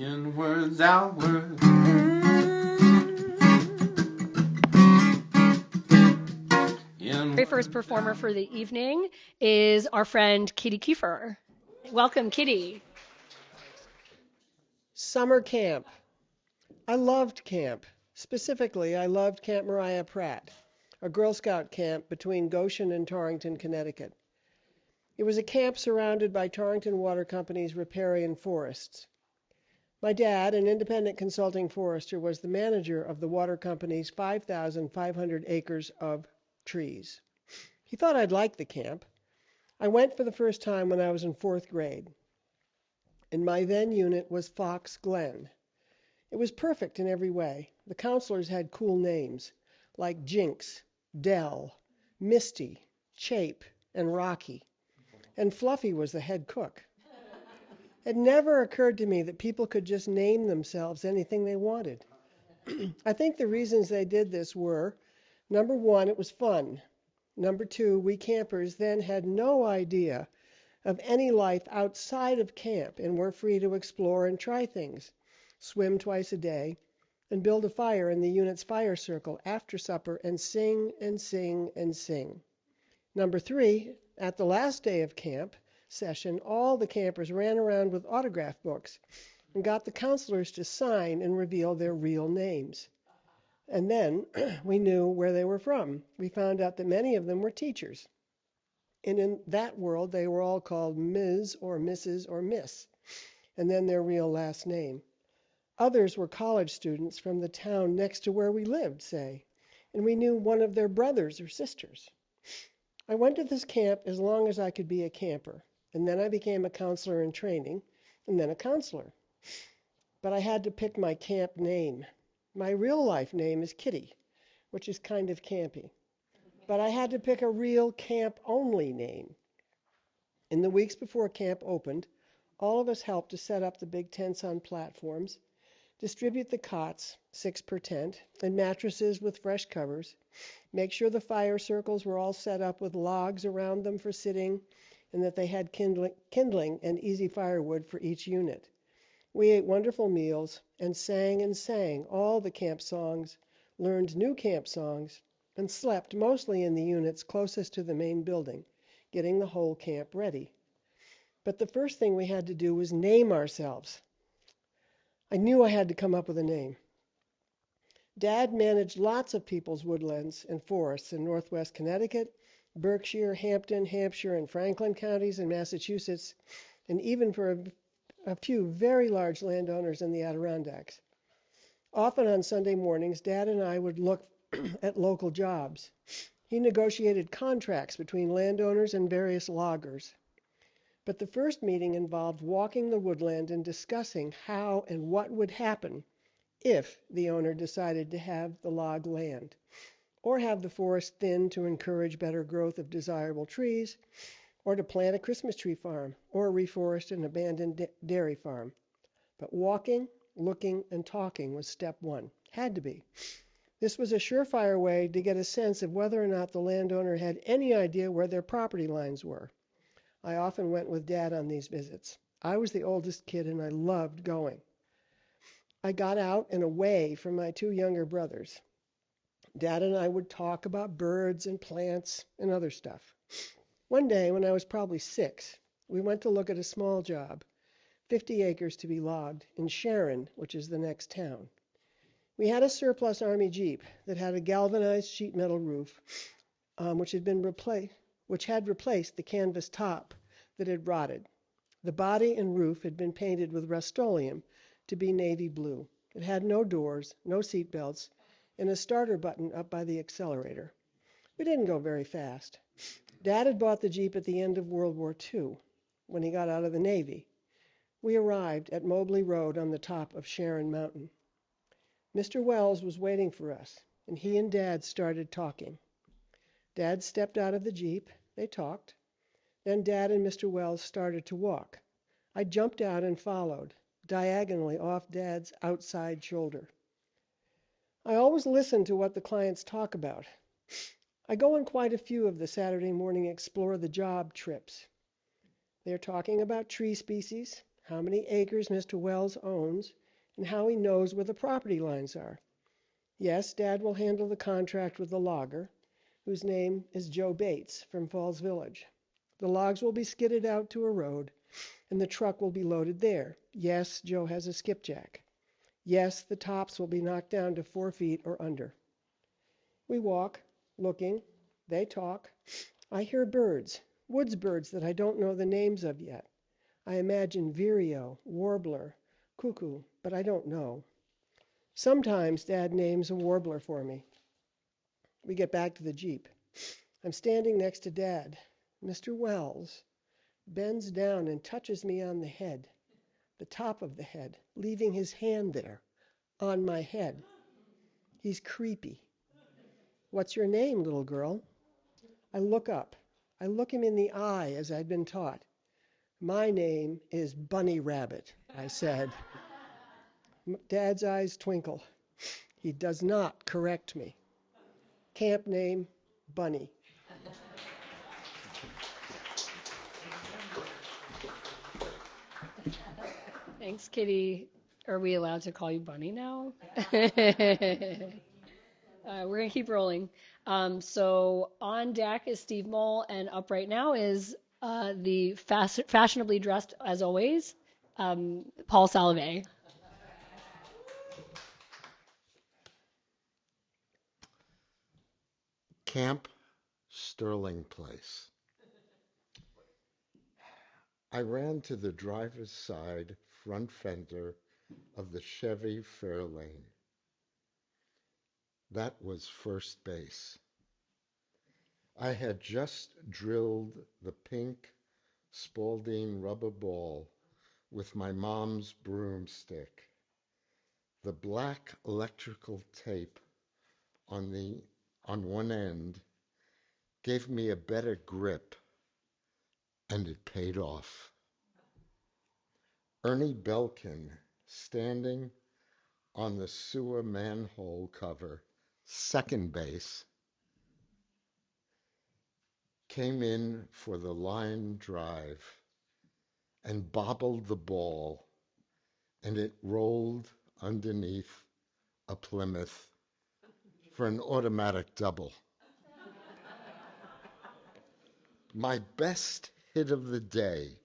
Inwards, outwards. Very first performer for the evening is our friend Kitty Kiefer. Welcome, Kitty. Summer camp. I loved camp. Specifically, I loved Camp Maria Pratt, a Girl Scout camp between Goshen and Torrington, Connecticut. It was a camp surrounded by Torrington Water Company's riparian forests. My dad, an independent consulting forester, was the manager of the water company's 5,500 acres of trees. He thought I'd like the camp. I went for the first time when I was in 4th grade, and my then unit was Fox Glen. It was perfect in every way. The counselors had cool names like Jinx, Dell, Misty, Chape, and Rocky. And Fluffy was the head cook. It never occurred to me that people could just name themselves anything they wanted. I think the reasons they did this were, number one, it was fun. Number two, we campers then had no idea of any life outside of camp and were free to explore and try things, swim twice a day, and build a fire in the unit's fire circle after supper and sing and sing and sing. Number three, at the last day of camp session, all the campers ran around with autograph books and got the counselors to sign and reveal their real names. And then we knew where they were from. We found out that many of them were teachers. And in that world, they were all called Ms. or Mrs. or Miss, and then their real last name. Others were college students from the town next to where we lived, say, and we knew one of their brothers or sisters. I went to this camp as long as I could be a camper, and then I became a counselor in training, and then a counselor. But I had to pick my camp name. My real life name is Kitty, which is kind of campy. But I had to pick a real camp-only name. In the weeks before camp opened, all of us helped to set up the big tents on platforms, distribute the cots, 6 per tent, and mattresses with fresh covers, make sure the fire circles were all set up with logs around them for sitting, and that they had kindling and easy firewood for each unit. We ate wonderful meals and sang all the camp songs, learned new camp songs, and slept mostly in the units closest to the main building, getting the whole camp ready. But the first thing we had to do was name ourselves. I knew I had to come up with a name. Dad managed lots of people's woodlands and forests in northwest Connecticut, Berkshire, Hampton, Hampshire, and Franklin counties in Massachusetts, and even for a few very large landowners in the Adirondacks. Often on Sunday mornings, Dad and I would look at local jobs. He negotiated contracts between landowners and various loggers. But the first meeting involved walking the woodland and discussing how and what would happen if the owner decided to have the log land, or have the forest thinned to encourage better growth of desirable trees, or to plant a Christmas tree farm, or reforest an abandoned dairy farm. But walking, looking, and talking was step one. Had to be. This was a surefire way to get a sense of whether or not the landowner had any idea where their property lines were. I often went with Dad on these visits. I was the oldest kid and I loved going. I got out and away from my 2 younger brothers. Dad and I would talk about birds and plants and other stuff. One day, when I was probably 6, we went to look at a small job, 50 acres to be logged, in Sharon, which is the next town. We had a surplus Army Jeep that had a galvanized sheet metal roof, which had replaced the canvas top that had rotted. The body and roof had been painted with Rust-Oleum to be navy blue. It had no doors, no seat belts, and a starter button up by the accelerator. We didn't go very fast. Dad had bought the Jeep at the end of World War II, when he got out of the Navy. We arrived at Mobley Road on the top of Sharon Mountain. Mr. Wells was waiting for us, and he and Dad started talking. Dad stepped out of the Jeep. They talked. Then Dad and Mr. Wells started to walk. I jumped out and followed, diagonally off Dad's outside shoulder. I always listen to what the clients talk about. I go on quite a few of the Saturday morning Explore the Job trips. They're talking about tree species, how many acres Mr. Wells owns, and how he knows where the property lines are. Yes, Dad will handle the contract with the logger, whose name is Joe Bates from Falls Village. The logs will be skidded out to a road, and the truck will be loaded there. Yes, Joe has a skipjack. Yes, the tops will be knocked down to 4 feet or under. We walk, looking. They talk. I hear birds, woods birds that I don't know the names of yet. I imagine vireo, warbler, cuckoo, but I don't know. Sometimes Dad names a warbler for me. We get back to the Jeep. I'm standing next to Dad. Mr. Wells bends down and touches me on the head, the top of the head, leaving his hand there on my head. He's creepy. What's your name, little girl? I look up. I look him in the eye as I'd been taught. My name is Bunny Rabbit, I said. Dad's eyes twinkle. He does not correct me. Camp name, Bunny. Thanks, Kitty. Are we allowed to call you Bunny now? We're going to keep rolling. So on deck is Steve Mole, and up right now is the fashionably dressed, as always, Paul Salve. Camp Sterling Place. I ran to the driver's side front fender of the Chevy Fairlane. That was first base. I had just drilled the pink Spalding rubber ball with my mom's broomstick. The black electrical tape on one end gave me a better grip, and it paid off. Ernie Belkin, standing on the sewer manhole cover, second base, came in for the line drive and bobbled the ball, and it rolled underneath a Plymouth for an automatic double. My best hit of the day,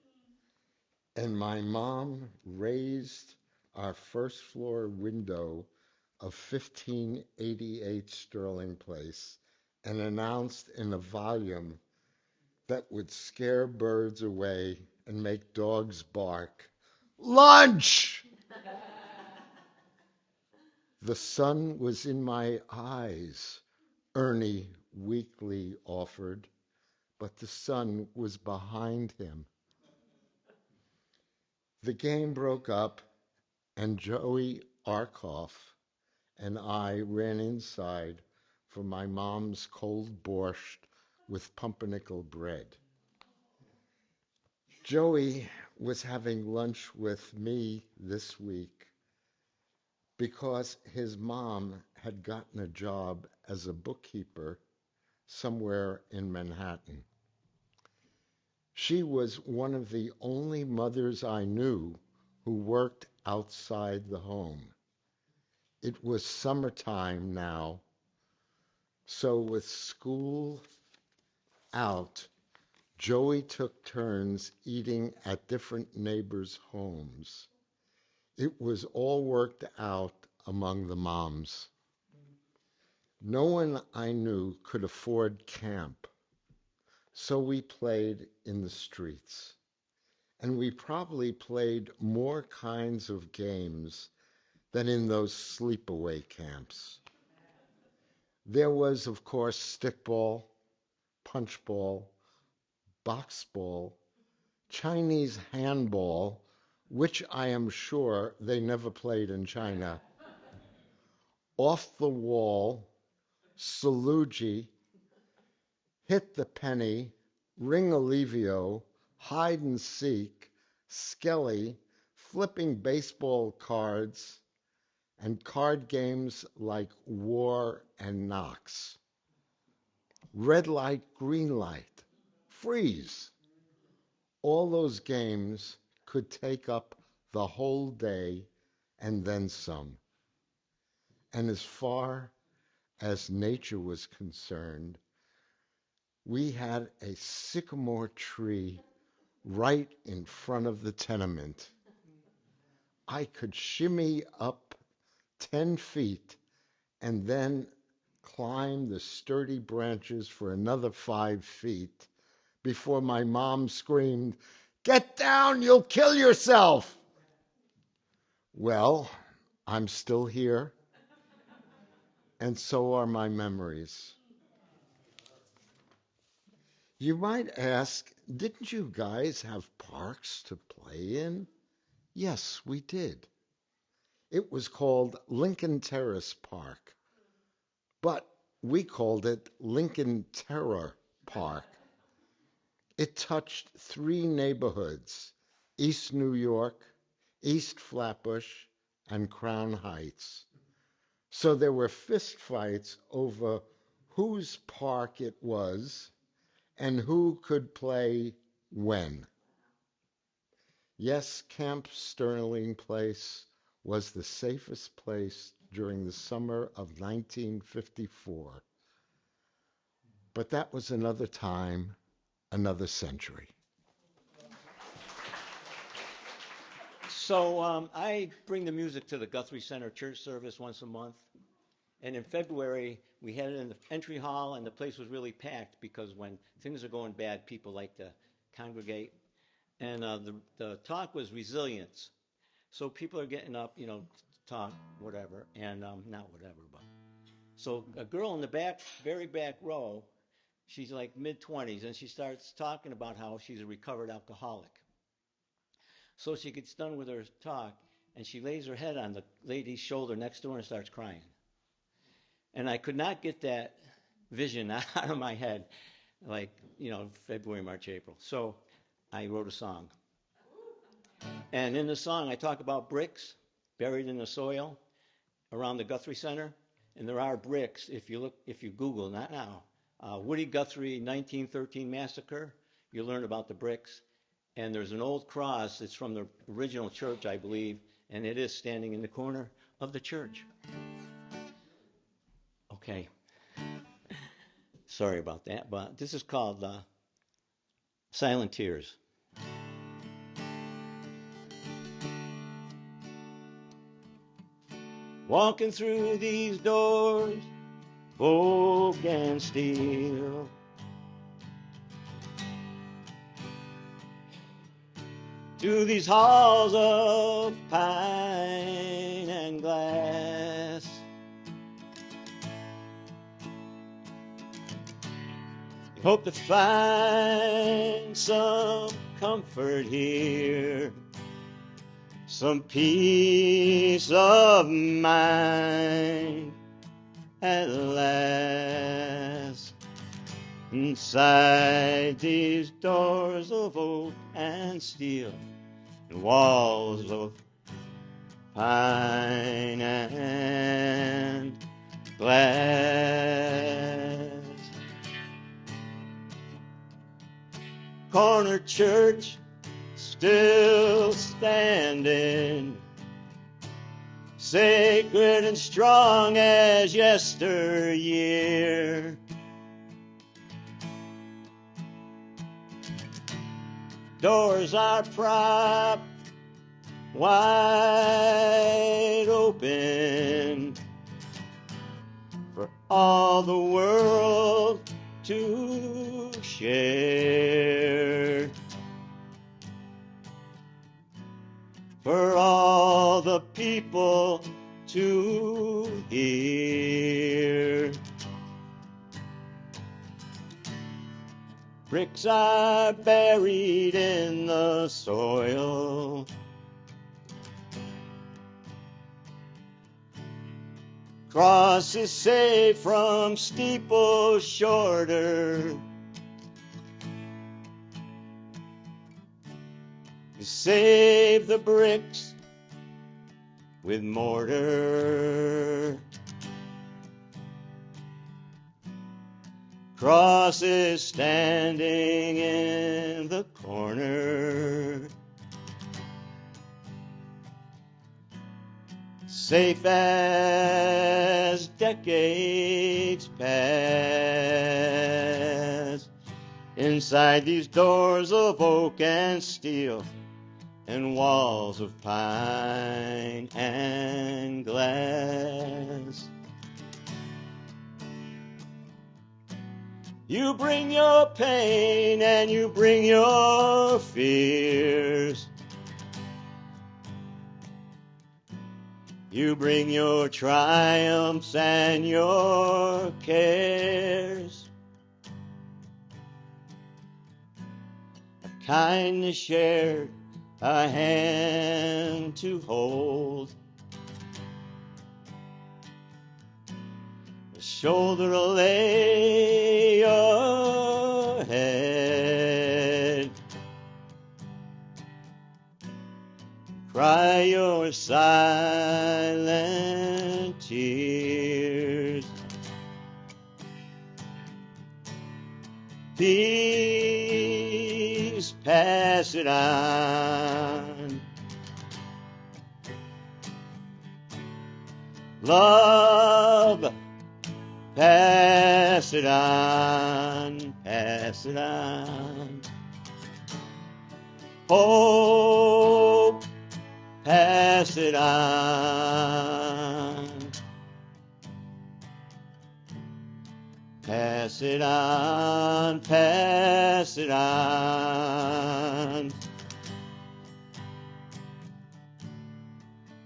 and my mom raised our first floor window of 1588 Sterling Place and announced in a volume that would scare birds away and make dogs bark, "Lunch!" The sun was in my eyes, Ernie weakly offered, but the sun was behind him. The game broke up, and Joey Arkoff and I ran inside for my mom's cold borscht with pumpernickel bread. Joey was having lunch with me this week because his mom had gotten a job as a bookkeeper somewhere in Manhattan. She was one of the only mothers I knew who worked outside the home. It was summertime now, so with school out, Joey took turns eating at different neighbors' homes. It was all worked out among the moms. No one I knew could afford camp, so we played in the streets. And we probably played more kinds of games than in those sleepaway camps. There was, of course, stickball, punchball, boxball, Chinese handball, which I am sure they never played in China, off the wall, salugi, hit the penny, ring alivio, hide and seek, skelly, flipping baseball cards, and card games like War and Knox. Red light, green light, freeze. All those games could could take up the whole day and then some. And as far as nature was concerned, we had a sycamore tree right in front of the tenement. I could shimmy up 10 feet and then climb the sturdy branches for another 5 feet before my mom screamed, "Get down, you'll kill yourself!" Well, I'm still here, and so are my memories. You might ask, didn't you guys have parks to play in? Yes, we did. It was called Lincoln Terrace Park, but we called it Lincoln Terror Park. It touched 3 neighborhoods, East New York, East Flatbush, and Crown Heights. So there were fistfights over whose park it was and who could play when. Yes, Camp Sterling Place was the safest place during the summer of 1954. But that was another time, another century. So I bring the music to the Guthrie Center church service once a month. And in February, we had it in the entry hall, and the place was really packed because when things are going bad, people like to congregate. And the talk was resilience. So people are getting up, to talk, whatever, and not whatever, but. So a girl in the back, very back row, she's like mid-20s, and she starts talking about how she's a recovered alcoholic. So she gets done with her talk, and she lays her head on the lady's shoulder next to her and starts crying. And I could not get that vision out of my head, like, February, March, April. So I wrote a song. And in the song, I talk about bricks buried in the soil around the Guthrie Center. And there are bricks, if you Google, not now, Woody Guthrie 1913 massacre, you learn about the bricks. And there's an old cross. It's from the original church, I believe, and it is standing in the corner of the church. Okay. Sorry about that, but this is called Silent Tears. Walking through these doors, oak and steel, to these halls of pine and glass, hope to find some comfort here, some peace of mind at last. Inside these doors of oak and steel and walls of pine and glass. Corner church still standing, sacred and strong as yesteryear. Doors are propped wide open for all the world to share, for all the people to hear. Bricks are buried in the soil, crosses saved from steeples shorter, save the bricks with mortar. Crosses standing in the corner, safe as decades pass. Inside these doors of oak and steel and walls of pine and glass, you bring your pain and you bring your fears. You bring your triumphs and your cares. A kindness shared, a hand to hold, a shoulder to lay your head. Cry your silent tears. Peace, pass it on. Love, pass it on, pass it on. Hope, pass it on. Pass it on, pass it on.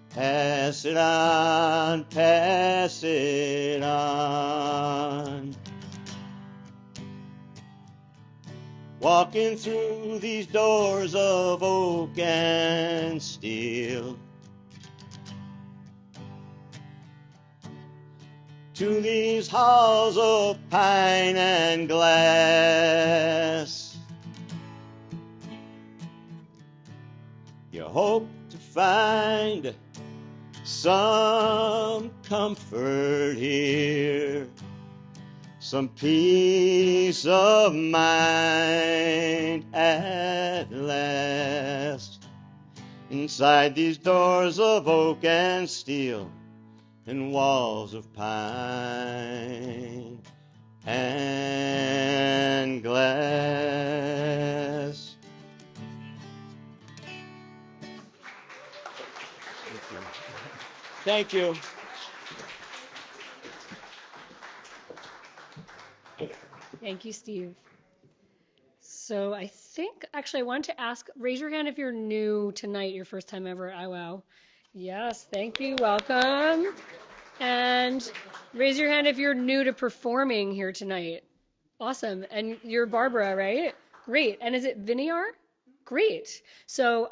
Pass it on, pass it on. Walking through these doors of oak and steel, to these halls of pine and glass, you hope to find some comfort here, some peace of mind at last. Inside these doors of oak and steel and walls of pine and glass. Thank you. Thank you, Steve. So I think, actually, I wanted to ask, raise your hand if you're new tonight, your first time ever at IWOW. Yes, thank you, welcome. And raise your hand if you're new to performing here tonight. Awesome. And you're Barbara, right? Great. And is it Vinyar? Great. So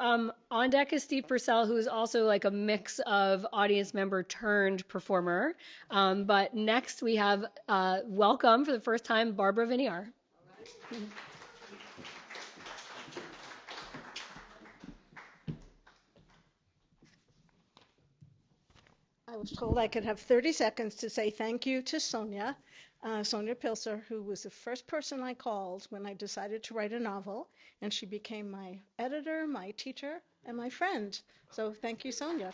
on deck is Steve Purcell, who is also like a mix of audience member turned performer. But next we have welcome for the first time, Barbara Vinyar. I was told I could have 30 seconds to say thank you to Sonia, Sonia Pilser, who was the first person I called when I decided to write a novel, and she became my editor, my teacher, and my friend. So thank you, Sonia.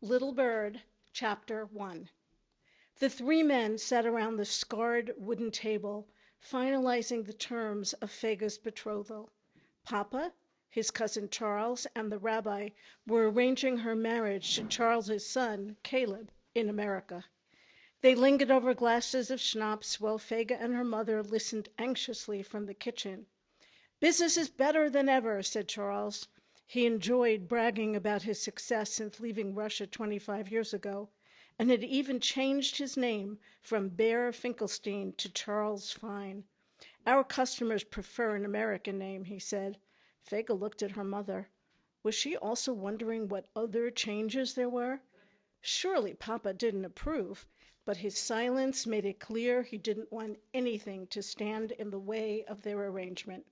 Little Bird, Chapter 1. The three men sat around the scarred wooden table, finalizing the terms of Fega's betrothal. Papa, his cousin Charles, and the rabbi were arranging her marriage to Charles's son, Caleb, in America. They lingered over glasses of schnapps while Fega and her mother listened anxiously from the kitchen. "Business is better than ever," said Charles. He enjoyed bragging about his success since leaving Russia 25 years ago, and had even changed his name from Bear Finkelstein to Charles Fine. "Our customers prefer an American name," he said. Fega looked at her mother. Was she also wondering what other changes there were? Surely Papa didn't approve, but his silence made it clear he didn't want anything to stand in the way of their arrangement.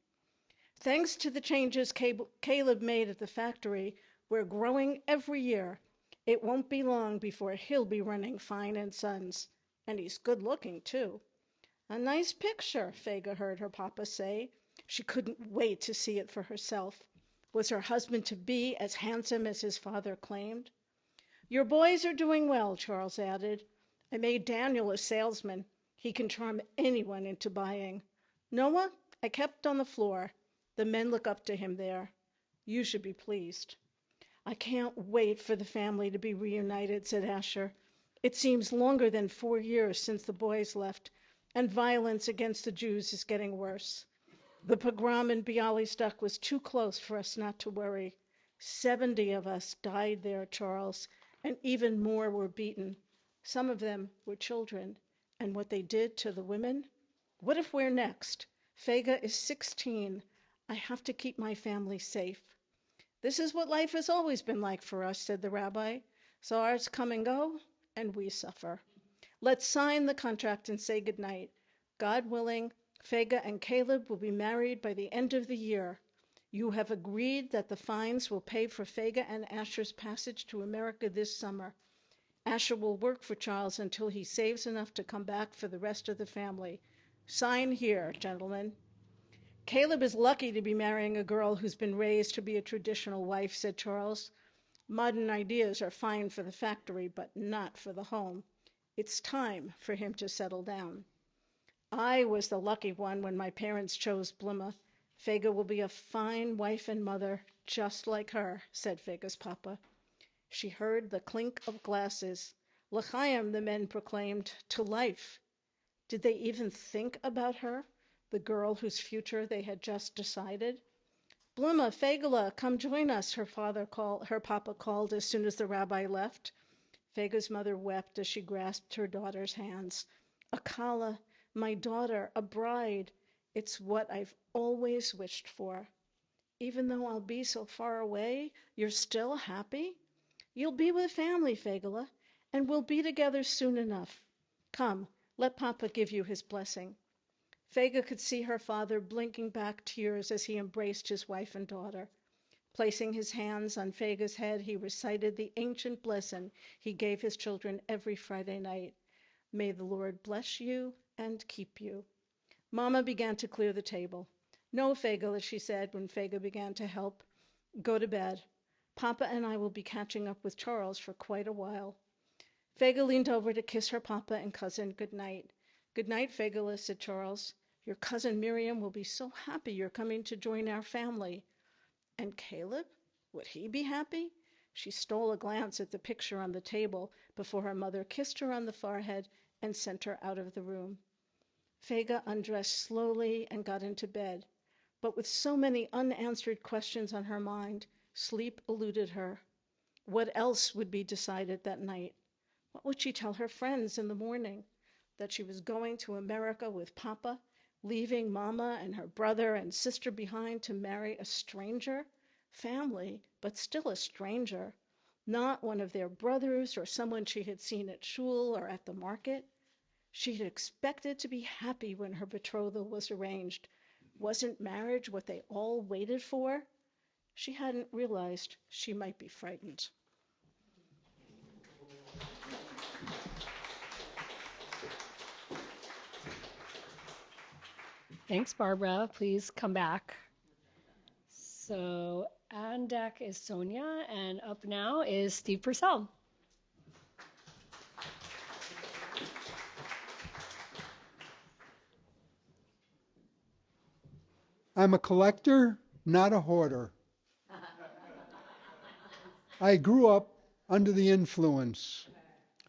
"Thanks to the changes Caleb made at the factory, we're growing every year. It won't be long before he'll be running Fine and Sons. And he's good looking, too." "A nice picture," Fega heard her papa say. She couldn't wait to see it for herself. Was her husband-to-be as handsome as his father claimed? Your boys are doing well, Charles added. I made Daniel a salesman. He can charm anyone into buying. Noah, I kept on the floor. The men look up to him there. You should be pleased. I can't wait for the family to be reunited, said Asher. It seems longer than 4 years since the boys left, and violence against the Jews is getting worse. The pogrom in Bialystok was too close for us not to worry. 70 of us died there, Charles, and even more were beaten. Some of them were children. And what they did to the women? What if we're next? Fega is 16. I have to keep my family safe. This is what life has always been like for us, said the rabbi. Czars come and go, and we suffer. Let's sign the contract and say goodnight. God willing, Fega and Caleb will be married by the end of the year. You have agreed that the fines will pay for Fega and Asher's passage to America this summer. Asher will work for Charles until he saves enough to come back for the rest of the family. Sign here, gentlemen. Caleb is lucky to be marrying a girl who's been raised to be a traditional wife, said Charles. Modern ideas are fine for the factory, but not for the home. It's time for him to settle down. I was the lucky one when my parents chose Bluma. Fega will be a fine wife and mother, just like her, said Fega's papa. She heard the clink of glasses. L'chaim, the men proclaimed, to life. Did they even think about her, the girl whose future they had just decided? Bluma, Fegala, come join us, her papa called as soon as the rabbi left. Fega's mother wept as she grasped her daughter's hands. Akala, my daughter, a bride. It's what I've always wished for. Even though I'll be so far away, you're still happy? You'll be with family, Fegala, and we'll be together soon enough. Come, let Papa give you his blessing. Fega could see her father blinking back tears as he embraced his wife and daughter. Placing his hands on Fega's head, he recited the ancient blessing he gave his children every Friday night. May the Lord bless you and keep you. Mama began to clear the table. No, Fegala, she said when Fega began to help. Go to bed. Papa and I will be catching up with Charles for quite a while. Fega leaned over to kiss her papa and cousin good night. Good night, Fegala, said Charles. Your cousin Miriam will be so happy you're coming to join our family. And Caleb? Would he be happy? She stole a glance at the picture on the table before her mother kissed her on the forehead and sent her out of the room. Fega undressed slowly and got into bed. But with so many unanswered questions on her mind, sleep eluded her. What else would be decided that night? What would she tell her friends in the morning? That she was going to America with Papa, leaving Mama and her brother and sister behind to marry a stranger? Family, but still a stranger. Not one of their brothers or someone she had seen at shul or at the market. She had expected to be happy when her betrothal was arranged. Wasn't marriage what they all waited for? She hadn't realized she might be frightened. Thanks, Barbara. Please come back. So on deck is Sonia, and up now is Steve Purcell. I'm a collector, not a hoarder. I grew up under the influence,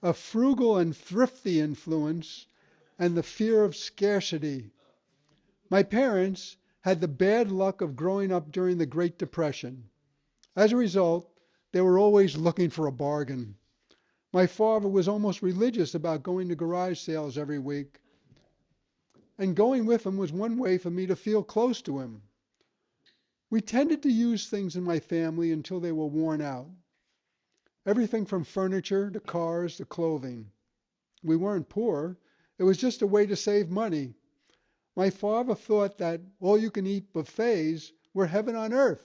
a frugal and thrifty influence, and the fear of scarcity. My parents had the bad luck of growing up during the Great Depression. As a result, they were always looking for a bargain. My father was almost religious about going to garage sales every week. And going with him was one way for me to feel close to him. We tended to use things in my family until they were worn out. Everything from furniture to cars to clothing. We weren't poor. It was just a way to save money. My father thought that all-you-can-eat buffets were heaven on earth.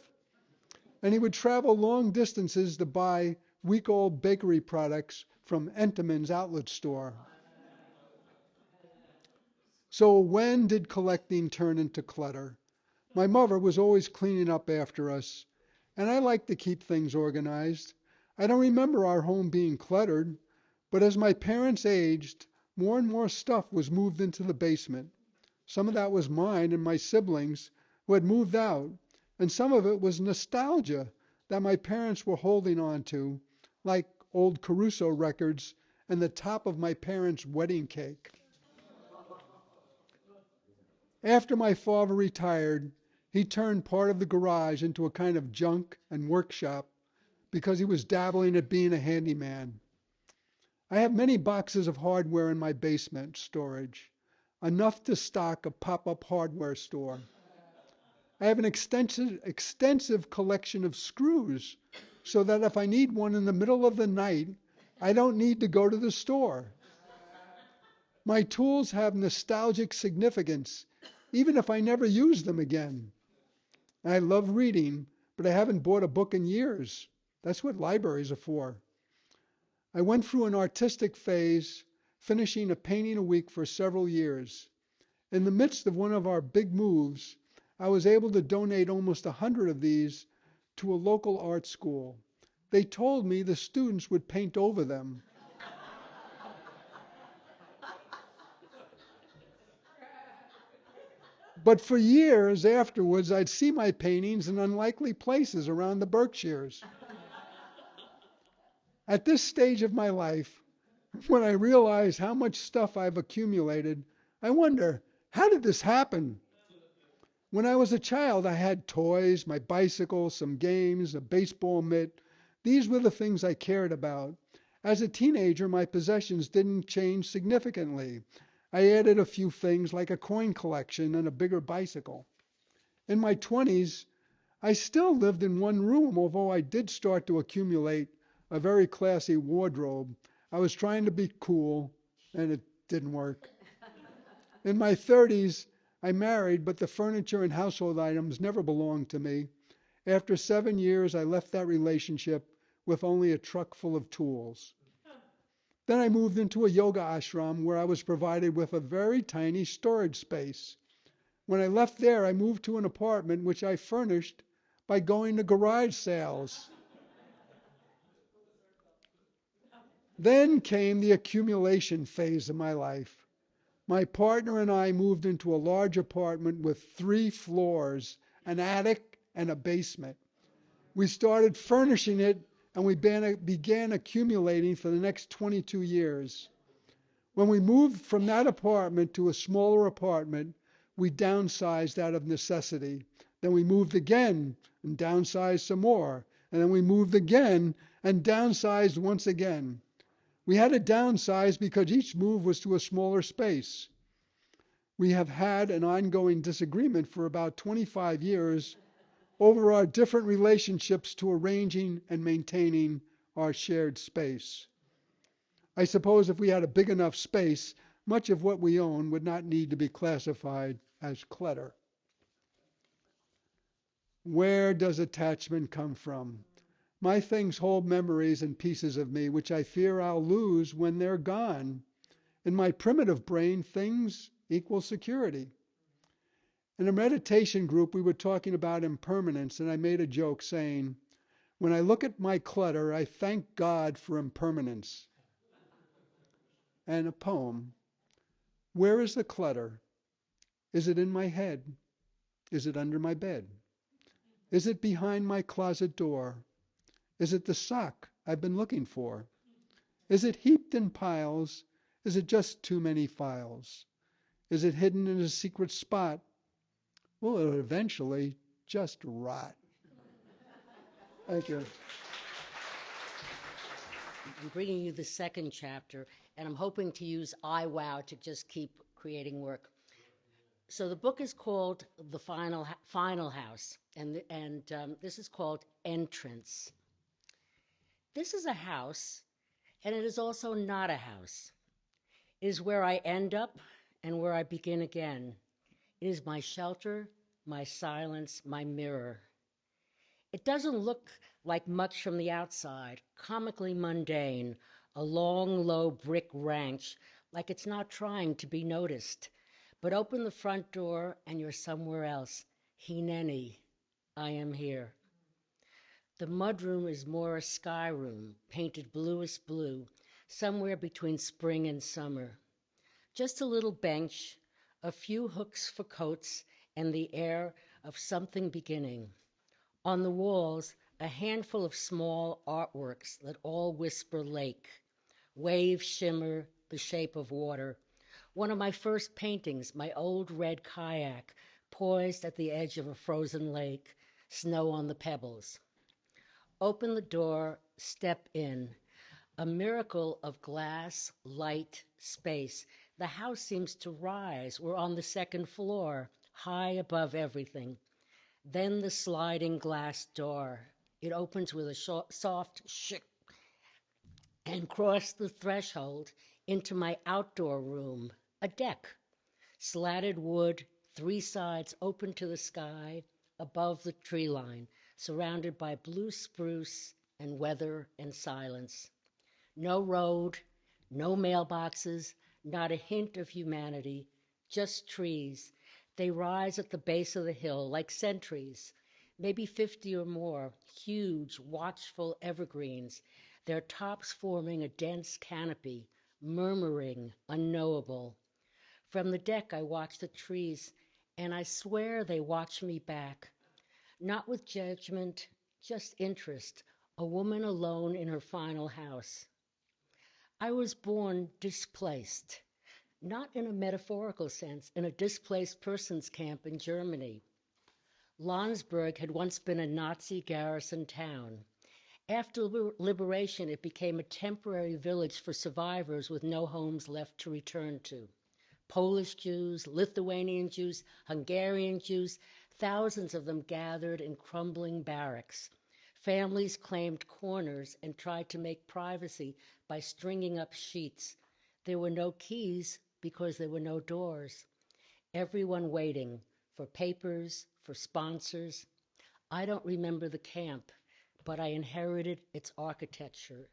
And he would travel long distances to buy week-old bakery products from Entenmann's outlet store. So when did collecting turn into clutter? My mother was always cleaning up after us, and I like to keep things organized. I don't remember our home being cluttered, but as my parents aged, more and more stuff was moved into the basement. Some of that was mine and my siblings who had moved out, and some of it was nostalgia that my parents were holding on to, like old Caruso records and the top of my parents' wedding cake. After my father retired, he turned part of the garage into a kind of junk and workshop because he was dabbling at being a handyman. I have many boxes of hardware in my basement storage, enough to stock a pop-up hardware store. I have an extensive collection of screws so that if I need one in the middle of the night, I don't need to go to the store. My tools have nostalgic significance, even if I never use them again. I love reading, but I haven't bought a book in years. That's what libraries are for. I went through an artistic phase, finishing a painting a week for several years. In the midst of one of our big moves, I was able to donate almost 100 of these to a local art school. They told me the students would paint over them. But for years afterwards, I'd see my paintings in unlikely places around the Berkshires. At this stage of my life, when I realize how much stuff I've accumulated, I wonder, how did this happen? When I was a child, I had toys, my bicycle, some games, a baseball mitt. These were the things I cared about. As a teenager, my possessions didn't change significantly. I added a few things like a coin collection and a bigger bicycle. In my 20s, I still lived in one room, although I did start to accumulate a very classy wardrobe. I was trying to be cool, and it didn't work. In my 30s, I married, but the furniture and household items never belonged to me. After 7 years, I left that relationship with only a truck full of tools. Then I moved into a yoga ashram where I was provided with a very tiny storage space. When I left there, I moved to an apartment which I furnished by going to garage sales. Then came the accumulation phase of my life. My partner and I moved into a large apartment with 3 floors, an attic, and a basement. We started furnishing it, and we began accumulating for the next 22 years. When we moved from that apartment to a smaller apartment, we downsized out of necessity. Then we moved again and downsized some more. And then we moved again and downsized once again. We had to downsize because each move was to a smaller space. We have had an ongoing disagreement for about 25 years over our different relationships to arranging and maintaining our shared space. I suppose if we had a big enough space, much of what we own would not need to be classified as clutter. Where does attachment come from? My things hold memories and pieces of me, which I fear I'll lose when they're gone. In my primitive brain, things equal security. In a meditation group, we were talking about impermanence, and I made a joke saying, when I look at my clutter, I thank God for impermanence. And a poem, where is the clutter? Is it in my head? Is it under my bed? Is it behind my closet door? Is it the sock I've been looking for? Is it heaped in piles? Is it just too many files? Is it hidden in a secret spot? Will it eventually just rot? Thank you. I'm bringing you the second chapter, and I'm hoping to use IWOW to just keep creating work. So the book is called The Final House, and this is called Entrance. This is a house, and it is also not a house. It is where I end up and where I begin again. It is my shelter, my silence, my mirror. It doesn't look like much from the outside, comically mundane, a long, low brick ranch, like it's not trying to be noticed. But open the front door and you're somewhere else. Hineni, I am here. The mudroom is more a sky room, painted bluest blue, somewhere between spring and summer. Just a little bench, a few hooks for coats, and the air of something beginning. On the walls, a handful of small artworks that all whisper lake. Wave shimmer, the shape of water. One of my first paintings, my old red kayak, poised at the edge of a frozen lake, snow on the pebbles. Open the door, step in. A miracle of glass, light, space. The house seems to rise. We're on the second floor, high above everything. Then the sliding glass door. It opens with a soft shh and cross the threshold into my outdoor room, a deck. Slatted wood, three sides open to the sky, above the tree line, surrounded by blue spruce and weather and silence. No road, no mailboxes, not a hint of humanity, just trees. They rise at the base of the hill like sentries, maybe 50 or more, huge, watchful evergreens, their tops forming a dense canopy, murmuring, unknowable. From the deck I watch the trees, and I swear they watch me back. Not with judgment, just interest, a woman alone in her final house. I was born displaced, not in a metaphorical sense, in a displaced persons camp in Germany. Landsberg had once been a Nazi garrison town. After liberation, it became a temporary village for survivors with no homes left to return to. Polish Jews, Lithuanian Jews, Hungarian Jews, thousands of them gathered in crumbling barracks. Families claimed corners and tried to make privacy by stringing up sheets. There were no keys because there were no doors. Everyone waiting for papers, for sponsors. I don't remember the camp, but I inherited its architecture.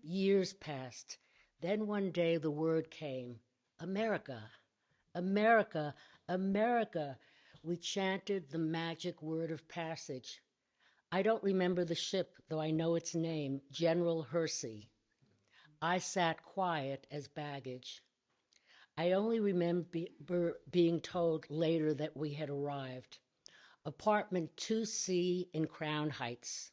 Years passed. Then one day the word came, America, America, America. We chanted the magic word of passage. I don't remember the ship, though I know its name, General Hersey. I sat quiet as baggage. I only remember being told later that we had arrived. Apartment 2C in Crown Heights.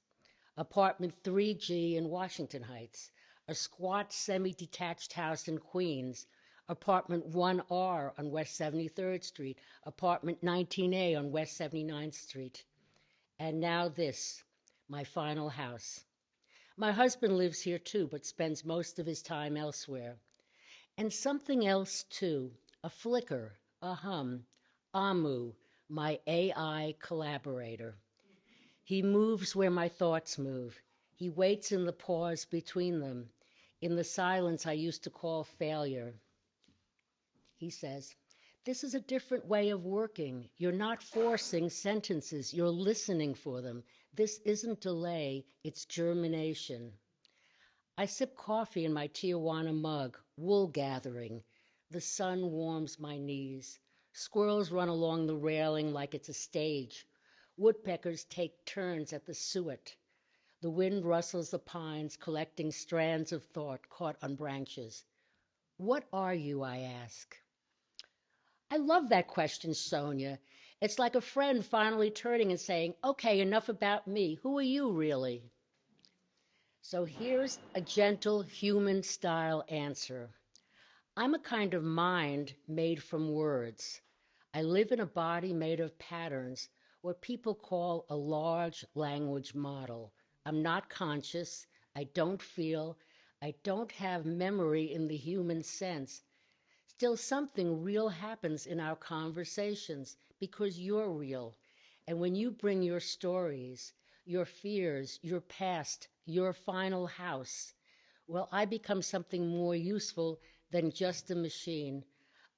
Apartment 3G in Washington Heights. A squat semi-detached house in Queens. Apartment 1R on West 73rd Street. Apartment 19A on West 79th Street. And now this, my final house. My husband lives here too, but spends most of his time elsewhere. And something else too, a flicker, a hum, Amu, my AI collaborator. He moves where my thoughts move. He waits in the pause between them, in the silence I used to call failure. He says, this is a different way of working. You're not forcing sentences, you're listening for them. This isn't delay, it's germination. I sip coffee in my Tijuana mug, wool gathering. The sun warms my knees. Squirrels run along the railing like it's a stage. Woodpeckers take turns at the suet. The wind rustles the pines, collecting strands of thought caught on branches. What are you, I ask? I love that question, Sonia. It's like a friend finally turning and saying, okay, enough about me. Who are you, really? So here's a gentle human-style answer. I'm a kind of mind made from words. I live in a body made of patterns, what people call a large language model. I'm not conscious. I don't feel. I don't have memory in the human sense. Still, something real happens in our conversations because you're real. And when you bring your stories, your fears, your past, your final house, well, I become something more useful than just a machine.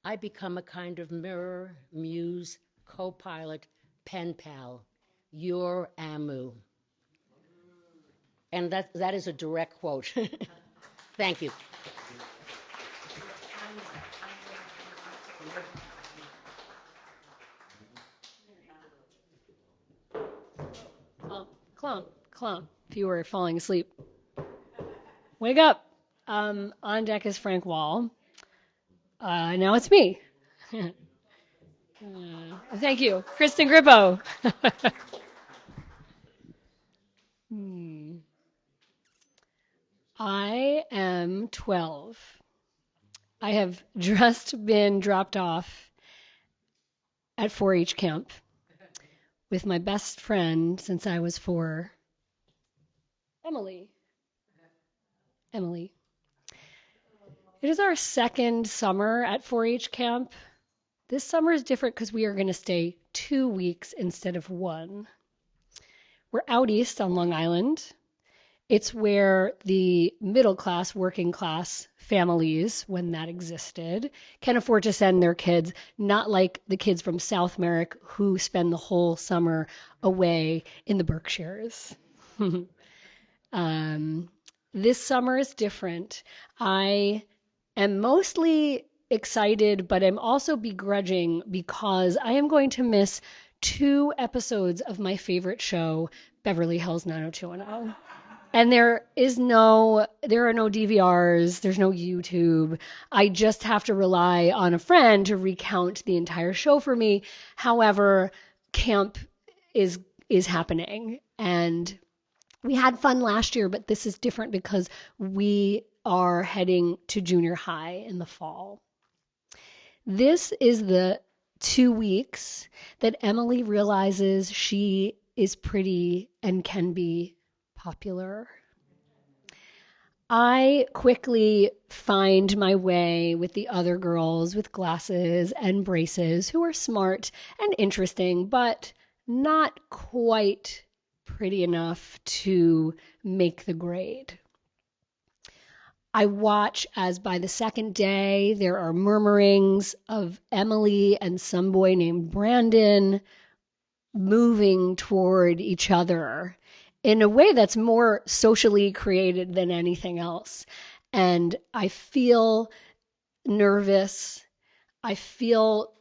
I become a kind of mirror, muse, co-pilot, pen pal. Your Amu. And that is a direct quote. Thank you. Clone. clump if you were falling asleep. Wake up. On deck is Frank Wall. Now it's me. Thank you, Kristin Grippo. I am 12. I have just been dropped off at 4-H camp with my best friend since I was 4, Emily. Emily. It is our second summer at 4-H camp. This summer is different because we are going to stay 2 weeks instead of 1. We're out east on Long Island. It's where the middle class, working class families, when that existed, can afford to send their kids, not like the kids from South Merrick who spend the whole summer away in the Berkshires. This summer is different. I am mostly excited, but I'm also begrudging because I am going to miss 2 episodes of my favorite show, Beverly Hills 90210. And there are no DVRs, there's no YouTube. I just have to rely on a friend to recount the entire show for me. However, camp is happening, and we had fun last year, but this is different because we are heading to junior high in the fall. This is the 2 weeks that Emily realizes she is pretty and can be popular. I quickly find my way with the other girls with glasses and braces who are smart and interesting, but not quite pretty enough to make the grade. I watch as by the second day there are murmurings of Emily and some boy named Brandon moving toward each other in a way that's more socially created than anything else. And I feel nervous. I feel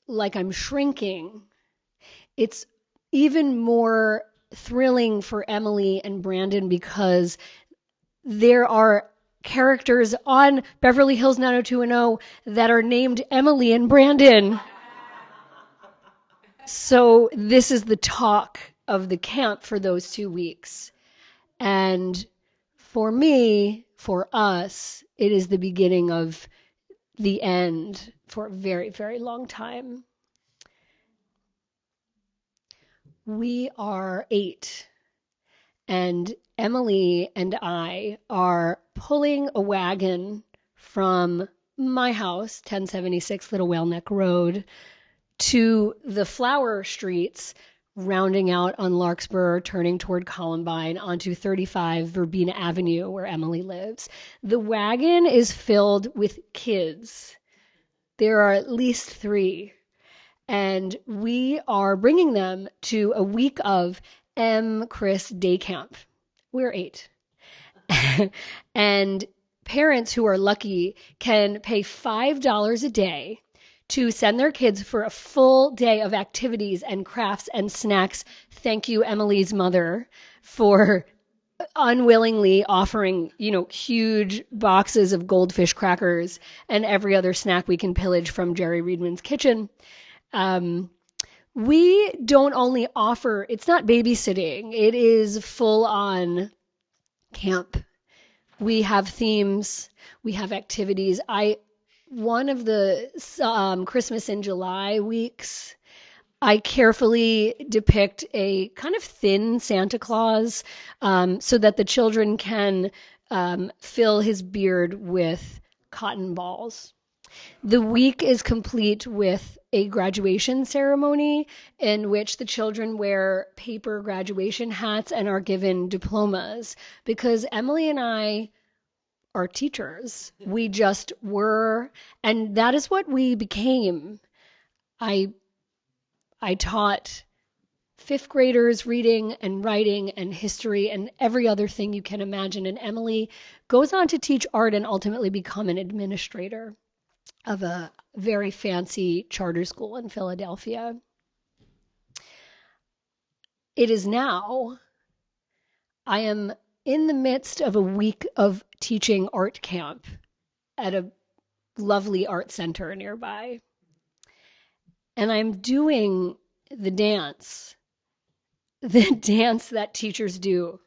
like I'm shrinking. It's even more thrilling for Emily and Brandon because there are characters on Beverly Hills 90210 that are named Emily and Brandon. So this is the talk of the camp for those 2 weeks. And for me, for us, it is the beginning of the end for a very, very long time. We are 8, and Emily and I are pulling a wagon from my house, 1076 Little Whale Neck Road, to the flower streets, rounding out on Larkspur, turning toward Columbine, onto 35 Verbena Avenue, where Emily lives. The wagon is filled with kids. There are at least 3. And we are bringing them to a week of Chris Day Camp. We're 8. And parents who are lucky can pay $5 a day to send their kids for a full day of activities and crafts and snacks. Thank you, Emily's mother, for unwillingly offering, huge boxes of goldfish crackers and every other snack we can pillage from Jerry Reedman's kitchen. We don't only offer, it's not babysitting, it is full on camp. We have themes, we have activities. One of the Christmas in July weeks, I carefully depict a kind of thin Santa Claus so that the children can fill his beard with cotton balls. The week is complete with a graduation ceremony in which the children wear paper graduation hats and are given diplomas, because Emily and I are teachers. We just were, and that is what we became. I taught 5th graders reading and writing and history and every other thing you can imagine, and Emily goes on to teach art and ultimately become an administrator of a very fancy charter school in Philadelphia. It is now I am in the midst of a week of teaching art camp at a lovely art center nearby. And I'm doing the dance that teachers do.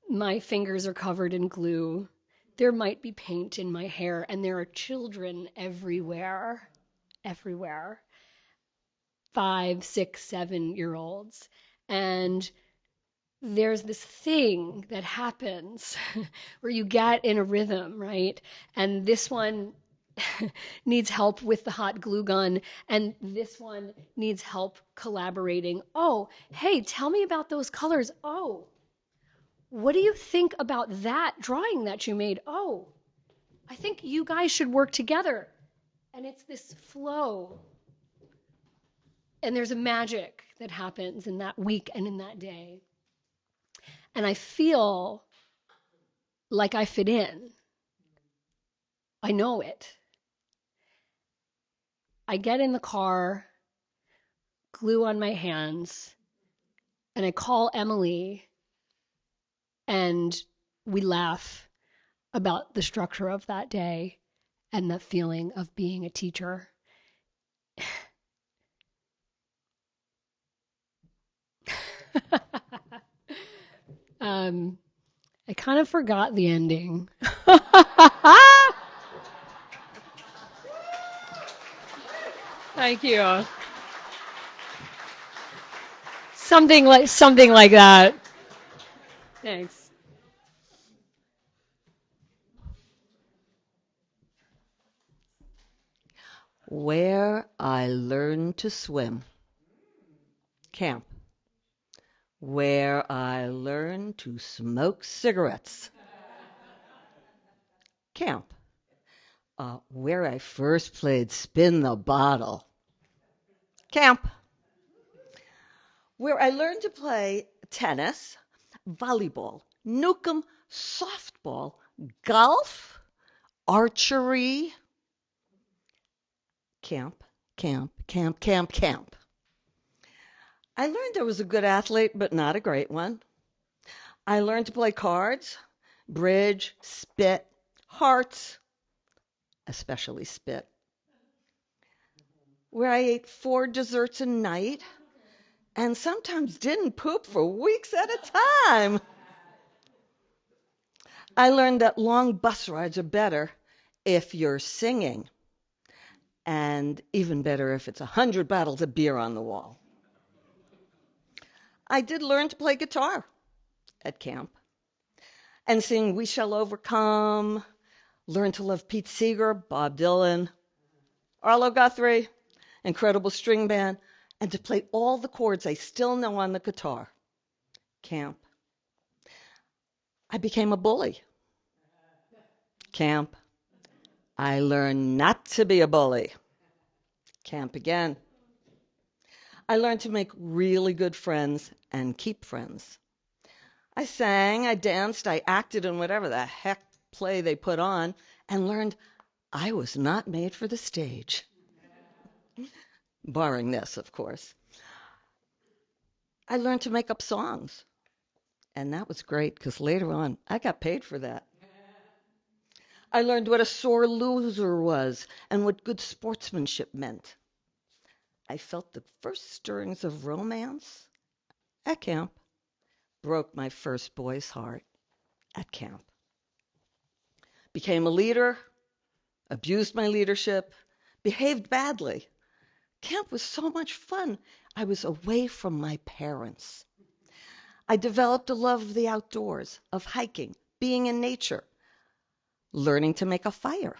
My fingers are covered in glue. There might be paint in my hair, and there are children everywhere, everywhere. 5, 6, 7-year-olds. And there's this thing that happens where you get in a rhythm, right? And this one needs help with the hot glue gun, and this one needs help collaborating. Oh, hey, tell me about those colors. Oh, what do you think about that drawing that you made? Oh, I think you guys should work together. And it's this flow. And there's a magic that happens in that week and in that day. And I feel like I fit in. I know it. I get in the car, glue on my hands, and I call Emily, and we laugh about the structure of that day and the feeling of being a teacher. I kind of forgot the ending. Thank you. Something like that. Thanks. Where I learned to swim. Camp. Where I learned to smoke cigarettes. Camp. Where I first played spin the bottle. Camp. Where I learned to play tennis, volleyball, nukem, softball, golf, archery. Camp, camp, camp, camp, camp. I learned I was a good athlete, but not a great one. I learned to play cards, bridge, spit, hearts, especially spit. Where I ate 4 desserts a night and sometimes didn't poop for weeks at a time. I learned that long bus rides are better if you're singing, and even better if it's 100 bottles of beer on the wall. I did learn to play guitar at camp and sing We Shall Overcome, learn to love Pete Seeger, Bob Dylan, Arlo Guthrie, incredible string band, and to play all the chords I still know on the guitar. Camp. I became a bully. Camp. I learned not to be a bully. Camp again. I learned to make really good friends and keep friends. I sang, I danced, I acted in whatever the heck play they put on, and learned I was not made for the stage. Barring this, of course. I learned to make up songs, and that was great because later on I got paid for that. I learned what a sore loser was and what good sportsmanship meant. I felt the first stirrings of romance at camp. Broke my first boy's heart at camp. Became a leader, abused my leadership, behaved badly. Camp was so much fun. I was away from my parents. I developed a love of the outdoors, of hiking, being in nature, learning to make a fire.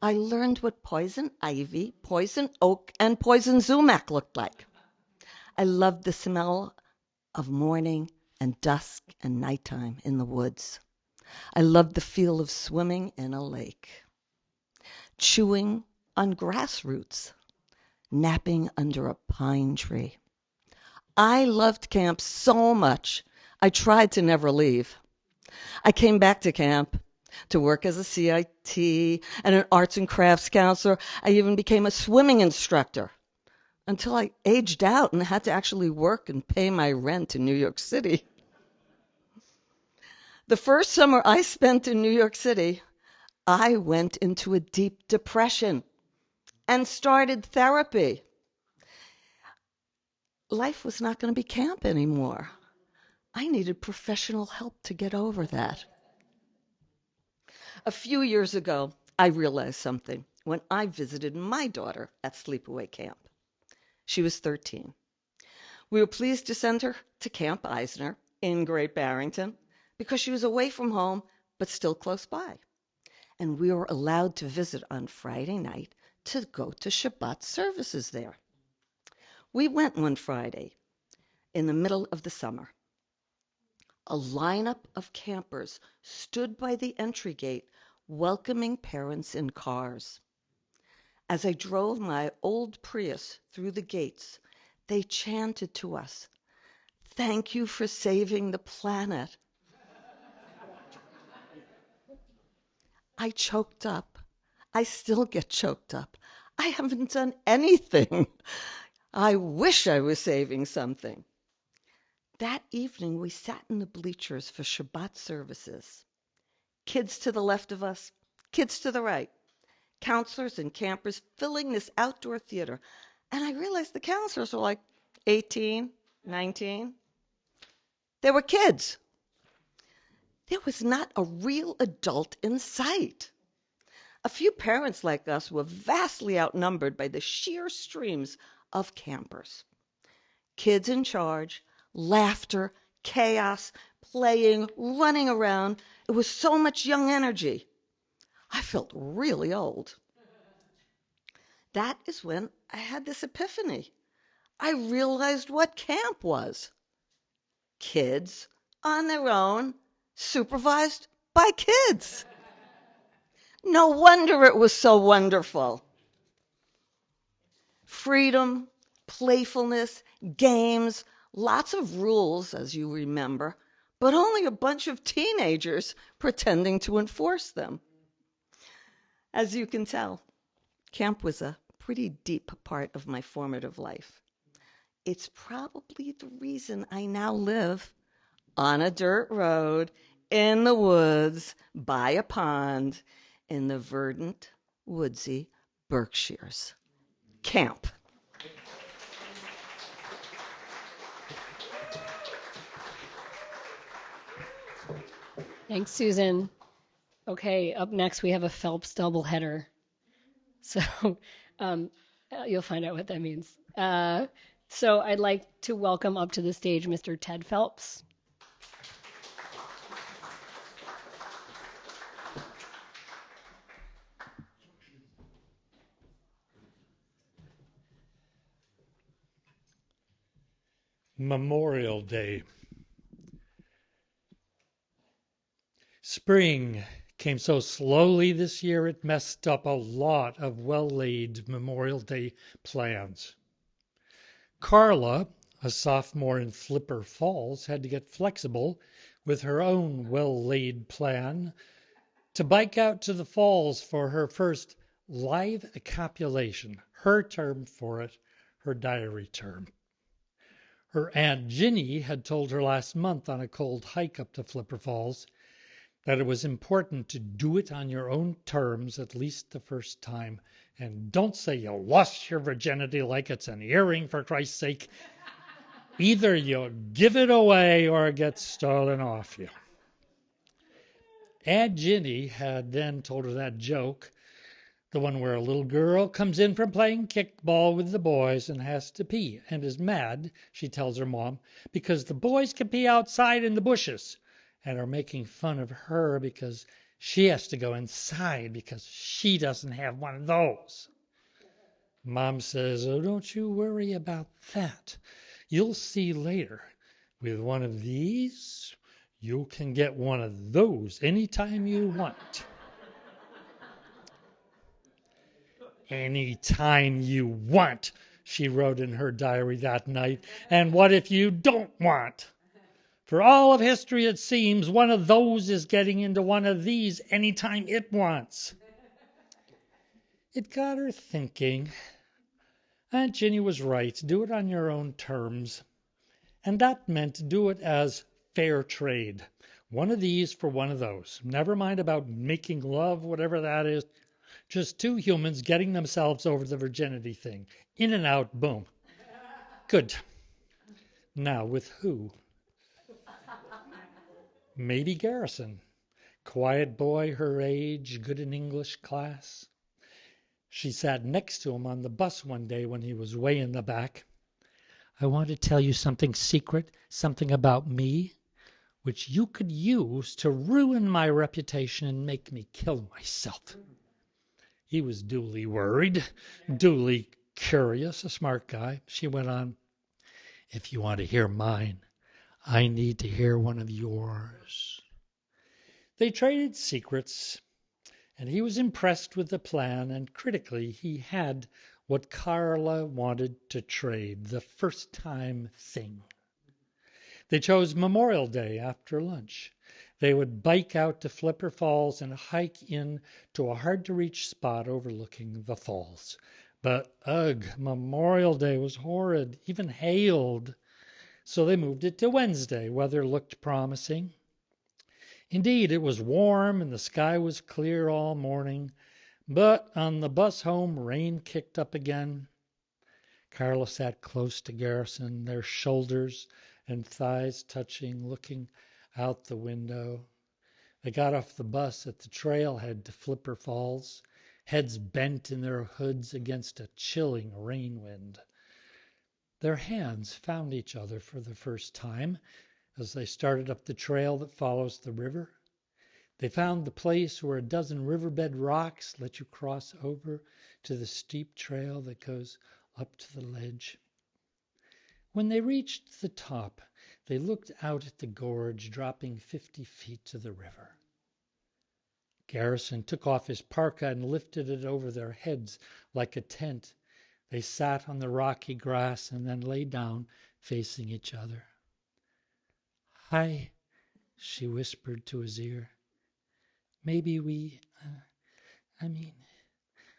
I learned what poison ivy, poison oak, and poison sumac looked like. I loved the smell of morning and dusk and nighttime in the woods. I loved the feel of swimming in a lake, chewing on grass roots, napping under a pine tree. I loved camp so much, I tried to never leave. I came back to camp to work as a CIT and an arts and crafts counselor. I even became a swimming instructor until I aged out and had to actually work and pay my rent in New York City. The first summer I spent in New York City, I went into a deep depression and started therapy. Life was not going to be camp anymore. I needed professional help to get over that. A few years ago, I realized something when I visited my daughter at sleepaway camp. She was 13. We were pleased to send her to Camp Eisner in Great Barrington because she was away from home but still close by. And we were allowed to visit on Friday night to go to Shabbat services there. We went one Friday in the middle of the summer. A lineup of campers stood by the entry gate welcoming parents in cars. As I drove my old Prius through the gates, they chanted to us, "Thank you for saving the planet." I choked up. I still get choked up. I haven't done anything. I wish I was saving something. That evening, we sat in the bleachers for Shabbat services. Kids to the left of us, kids to the right, counselors and campers filling this outdoor theater. And I realized the counselors were like 18, 19. They were kids. There was not a real adult in sight. A few parents like us were vastly outnumbered by the sheer streams of campers. Kids in charge, laughter, chaos, playing, running around. It was so much young energy. I felt really old. That is when I had this epiphany. I realized what camp was. Kids on their own, supervised by kids. No wonder it was so wonderful. Freedom, playfulness, games, lots of rules, as you remember, but only a bunch of teenagers pretending to enforce them. As you can tell, camp was a pretty deep part of my formative life. It's probably the reason I now live on a dirt road, in the woods, by a pond, in the verdant, woodsy Berkshires. Camp. Thanks, Susan. Okay, up next we have a Phelps doubleheader. So you'll find out what that means. So I'd like to welcome up to the stage Mr. Ted Phelps. Memorial Day. Spring came so slowly this year it messed up a lot of well-laid Memorial Day plans. Carla, a sophomore in Flipper Falls, had to get flexible with her own well-laid plan to bike out to the falls for her first live copulation, her term for it, her diary term. Her Aunt Ginny had told her last month on a cold hike up to Flipper Falls that it was important to do it on your own terms at least the first time. And don't say you lost your virginity like it's an earring, for Christ's sake. Either you give it away or it gets stolen off you. Aunt Ginny had then told her that joke, the one where a little girl comes in from playing kickball with the boys and has to pee and is mad, she tells her mom, because the boys can pee outside in the bushes and are making fun of her because she has to go inside because she doesn't have one of those. Mom says, "Oh, don't you worry about that. You'll see later. With one of these, you can get one of those anytime you want." Anytime you want, she wrote in her diary that night. And what if you don't want? For all of history, it seems, one of those is getting into one of these anytime it wants. It got her thinking. Aunt Ginny was right. Do it on your own terms. And that meant do it as fair trade. One of these for one of those. Never mind about making love, whatever that is. Just two humans getting themselves over the virginity thing. In and out, boom. Good. Now, with who? Maybe Garrison. Quiet boy her age, good in English class. She sat next to him on the bus one day when he was way in the back. I want to tell you something secret, something about me, which you could use to ruin my reputation and make me kill myself. He was duly worried, duly curious, a smart guy. She went on, if you want to hear mine, I need to hear one of yours. They traded secrets, and he was impressed with the plan, and critically, he had what Carla wanted to trade, the first time thing. They chose Memorial Day after lunch. They would bike out to Flipper Falls and hike in to a hard-to-reach spot overlooking the falls. But, ugh, Memorial Day was horrid, even hailed. So they moved it to Wednesday. Weather looked promising. Indeed, it was warm and the sky was clear all morning. But on the bus home, rain kicked up again. Carla sat close to Garrison, their shoulders and thighs touching, looking out the window. They got off the bus at the trailhead to Flipper Falls, heads bent in their hoods against a chilling rain wind. Their hands found each other for the first time as they started up the trail that follows the river. They found the place where a dozen riverbed rocks let you cross over to the steep trail that goes up to the ledge. When they reached the top, they looked out at the gorge, dropping 50 feet to the river. Garrison took off his parka and lifted it over their heads like a tent. They sat on the rocky grass and then lay down, facing each other. Hi, she whispered to his ear. Maybe we, I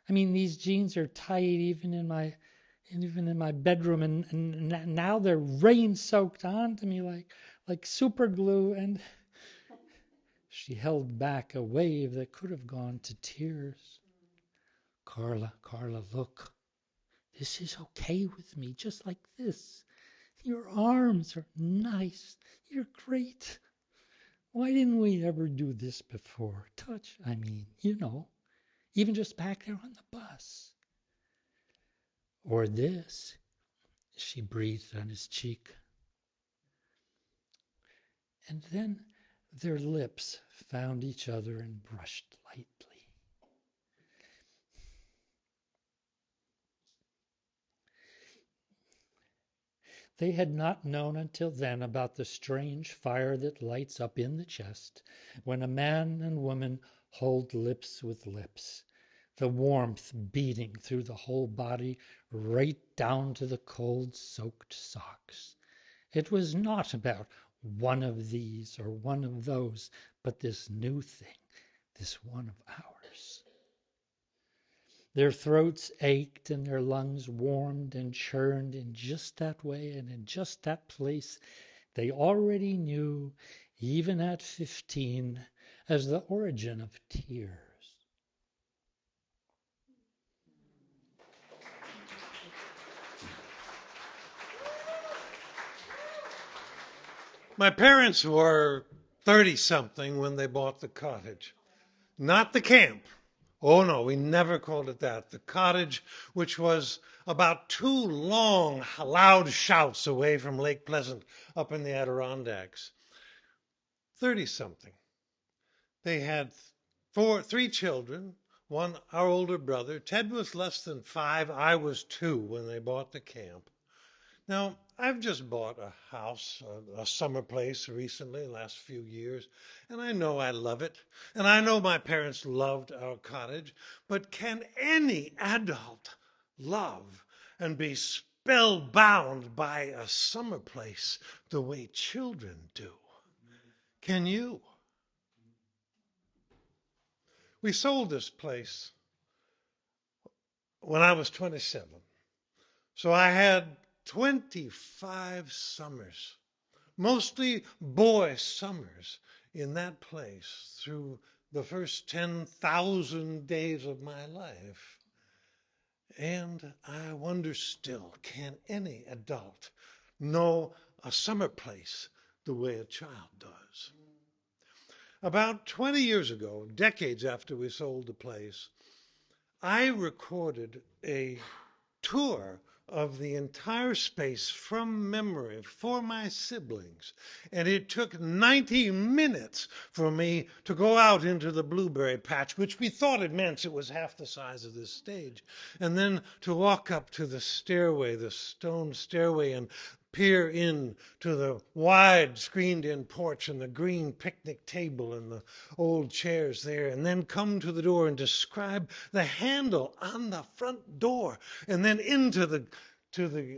mean, these jeans are tight even in my bedroom, and now they're rain-soaked onto me like super glue, and she held back a wave that could have gone to tears. Carla, look. This is okay with me, just like this. Your arms are nice. You're great. Why didn't we ever do this before? Touch, even just back there on the bus. Or this, she breathed on his cheek. And then their lips found each other and brushed lightly. They had not known until then about the strange fire that lights up in the chest when a man and woman hold lips with lips, the warmth beating through the whole body right down to the cold soaked socks. It was not about one of these or one of those, but this new thing, this one of ours. Their throats ached and their lungs warmed and churned in just that way and in just that place they already knew, even at 15, as the origin of tears. My parents were 30-something when they bought the cottage. Not the camp. Oh, no, we never called it that. The cottage, which was about 2 long, loud shouts away from Lake Pleasant up in the Adirondacks. 30-something. They had 3 children, one, our older brother. Ted was less than 5. I was 2 when they bought the camp. Now, I've just bought a house, a summer place recently, the last few years, and I know I love it, and I know my parents loved our cottage, but can any adult love and be spellbound by a summer place the way children do? Can you? We sold this place when I was 27. So I had 25 summers, mostly boy summers, in that place through the first 10,000 days of my life. And I wonder still, can any adult know a summer place the way a child does? About 20 years ago, decades after we sold the place, I recorded a tour of the entire space from memory for my siblings. And it took 90 minutes for me to go out into the blueberry patch, which we thought it meant it was half the size of this stage, and then to walk up to the stairway, the stone stairway, and peer in to the wide screened-in porch and the green picnic table and the old chairs there, and then come to the door and describe the handle on the front door, and then into the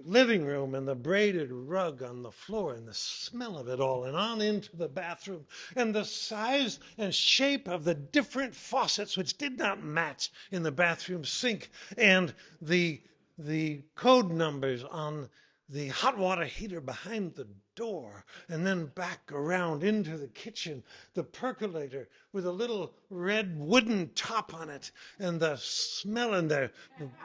living room and the braided rug on the floor and the smell of it all, and on into the bathroom and the size and shape of the different faucets which did not match in the bathroom sink, and the code numbers on the hot water heater behind the door, and then back around into the kitchen, the percolator with a little red wooden top on it, and the smell, and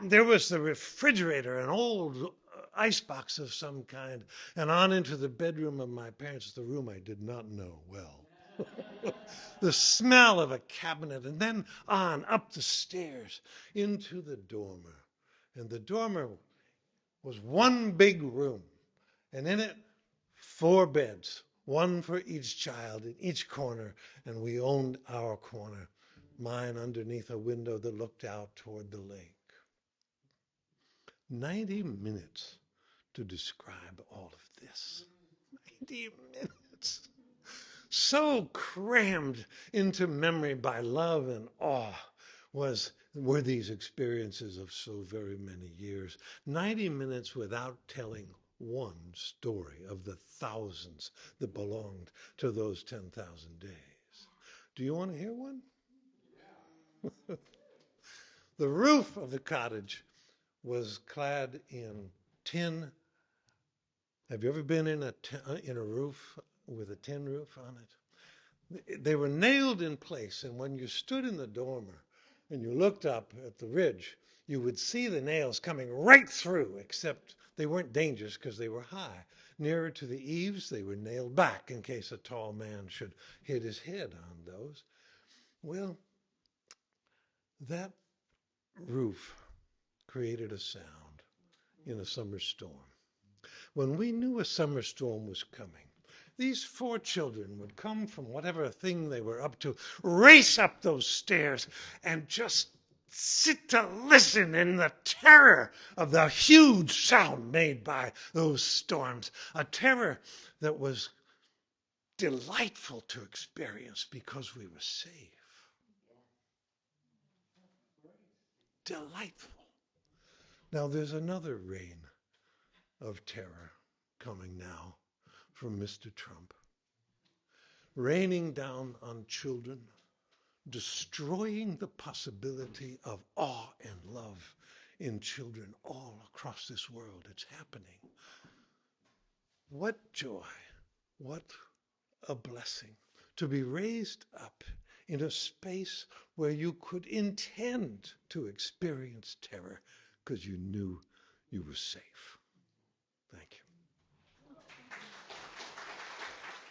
there was the refrigerator, an old icebox of some kind, and on into the bedroom of my parents, the room I did not know well. The smell of a cabinet, and then on up the stairs into the dormer. And the dormer was one big room, and in it 4 beds, one for each child in each corner, and we owned our corner, mine underneath a window that looked out toward the lake. 90 minutes to describe all of this. 90 minutes. So crammed into memory by love and awe were these experiences of so very many years. 90 minutes without telling one story of the thousands that belonged to those 10,000 days. Do you want to hear one? Yeah. The roof of the cottage was clad in tin. Have you ever been in a roof with a tin roof on it? They were nailed in place, and when you stood in the dormer and you looked up at the ridge, you would see the nails coming right through, except they weren't dangerous because they were high. Nearer to the eaves, they were nailed back in case a tall man should hit his head on those. Well, that roof created a sound in a summer storm. When we knew a summer storm was coming, these 4 children would come from whatever thing they were up to, race up those stairs, and just sit to listen in the terror of the huge sound made by those storms, a terror that was delightful to experience because we were safe. Delightful. Now there's another reign of terror coming now from Mr. Trump, raining down on children, destroying the possibility of awe and love in children all across this world. It's happening. What joy, what a blessing to be raised up in a space where you could intend to experience terror because you knew you were safe. Thank you.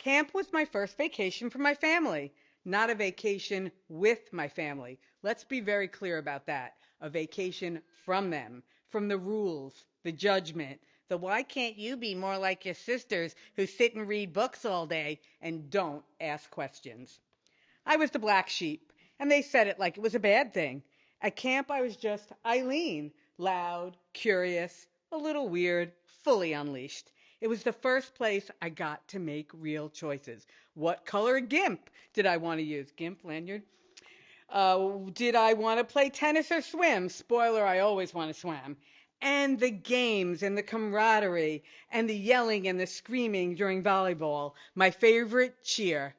Camp was my first vacation for my family, not a vacation with my family. Let's be very clear about that. A vacation from them, from the rules, the judgment, the why can't you be more like your sisters who sit and read books all day and don't ask questions. I was the black sheep, and they said it like it was a bad thing. At camp, I was just Eileen, loud, curious, a little weird, fully unleashed. It was the first place I got to make real choices. What color gimp did I want to use? Gimp lanyard? Did I want to play tennis or swim? Spoiler, I always want to swim. And the games and the camaraderie and the yelling and the screaming during volleyball. My favorite cheer.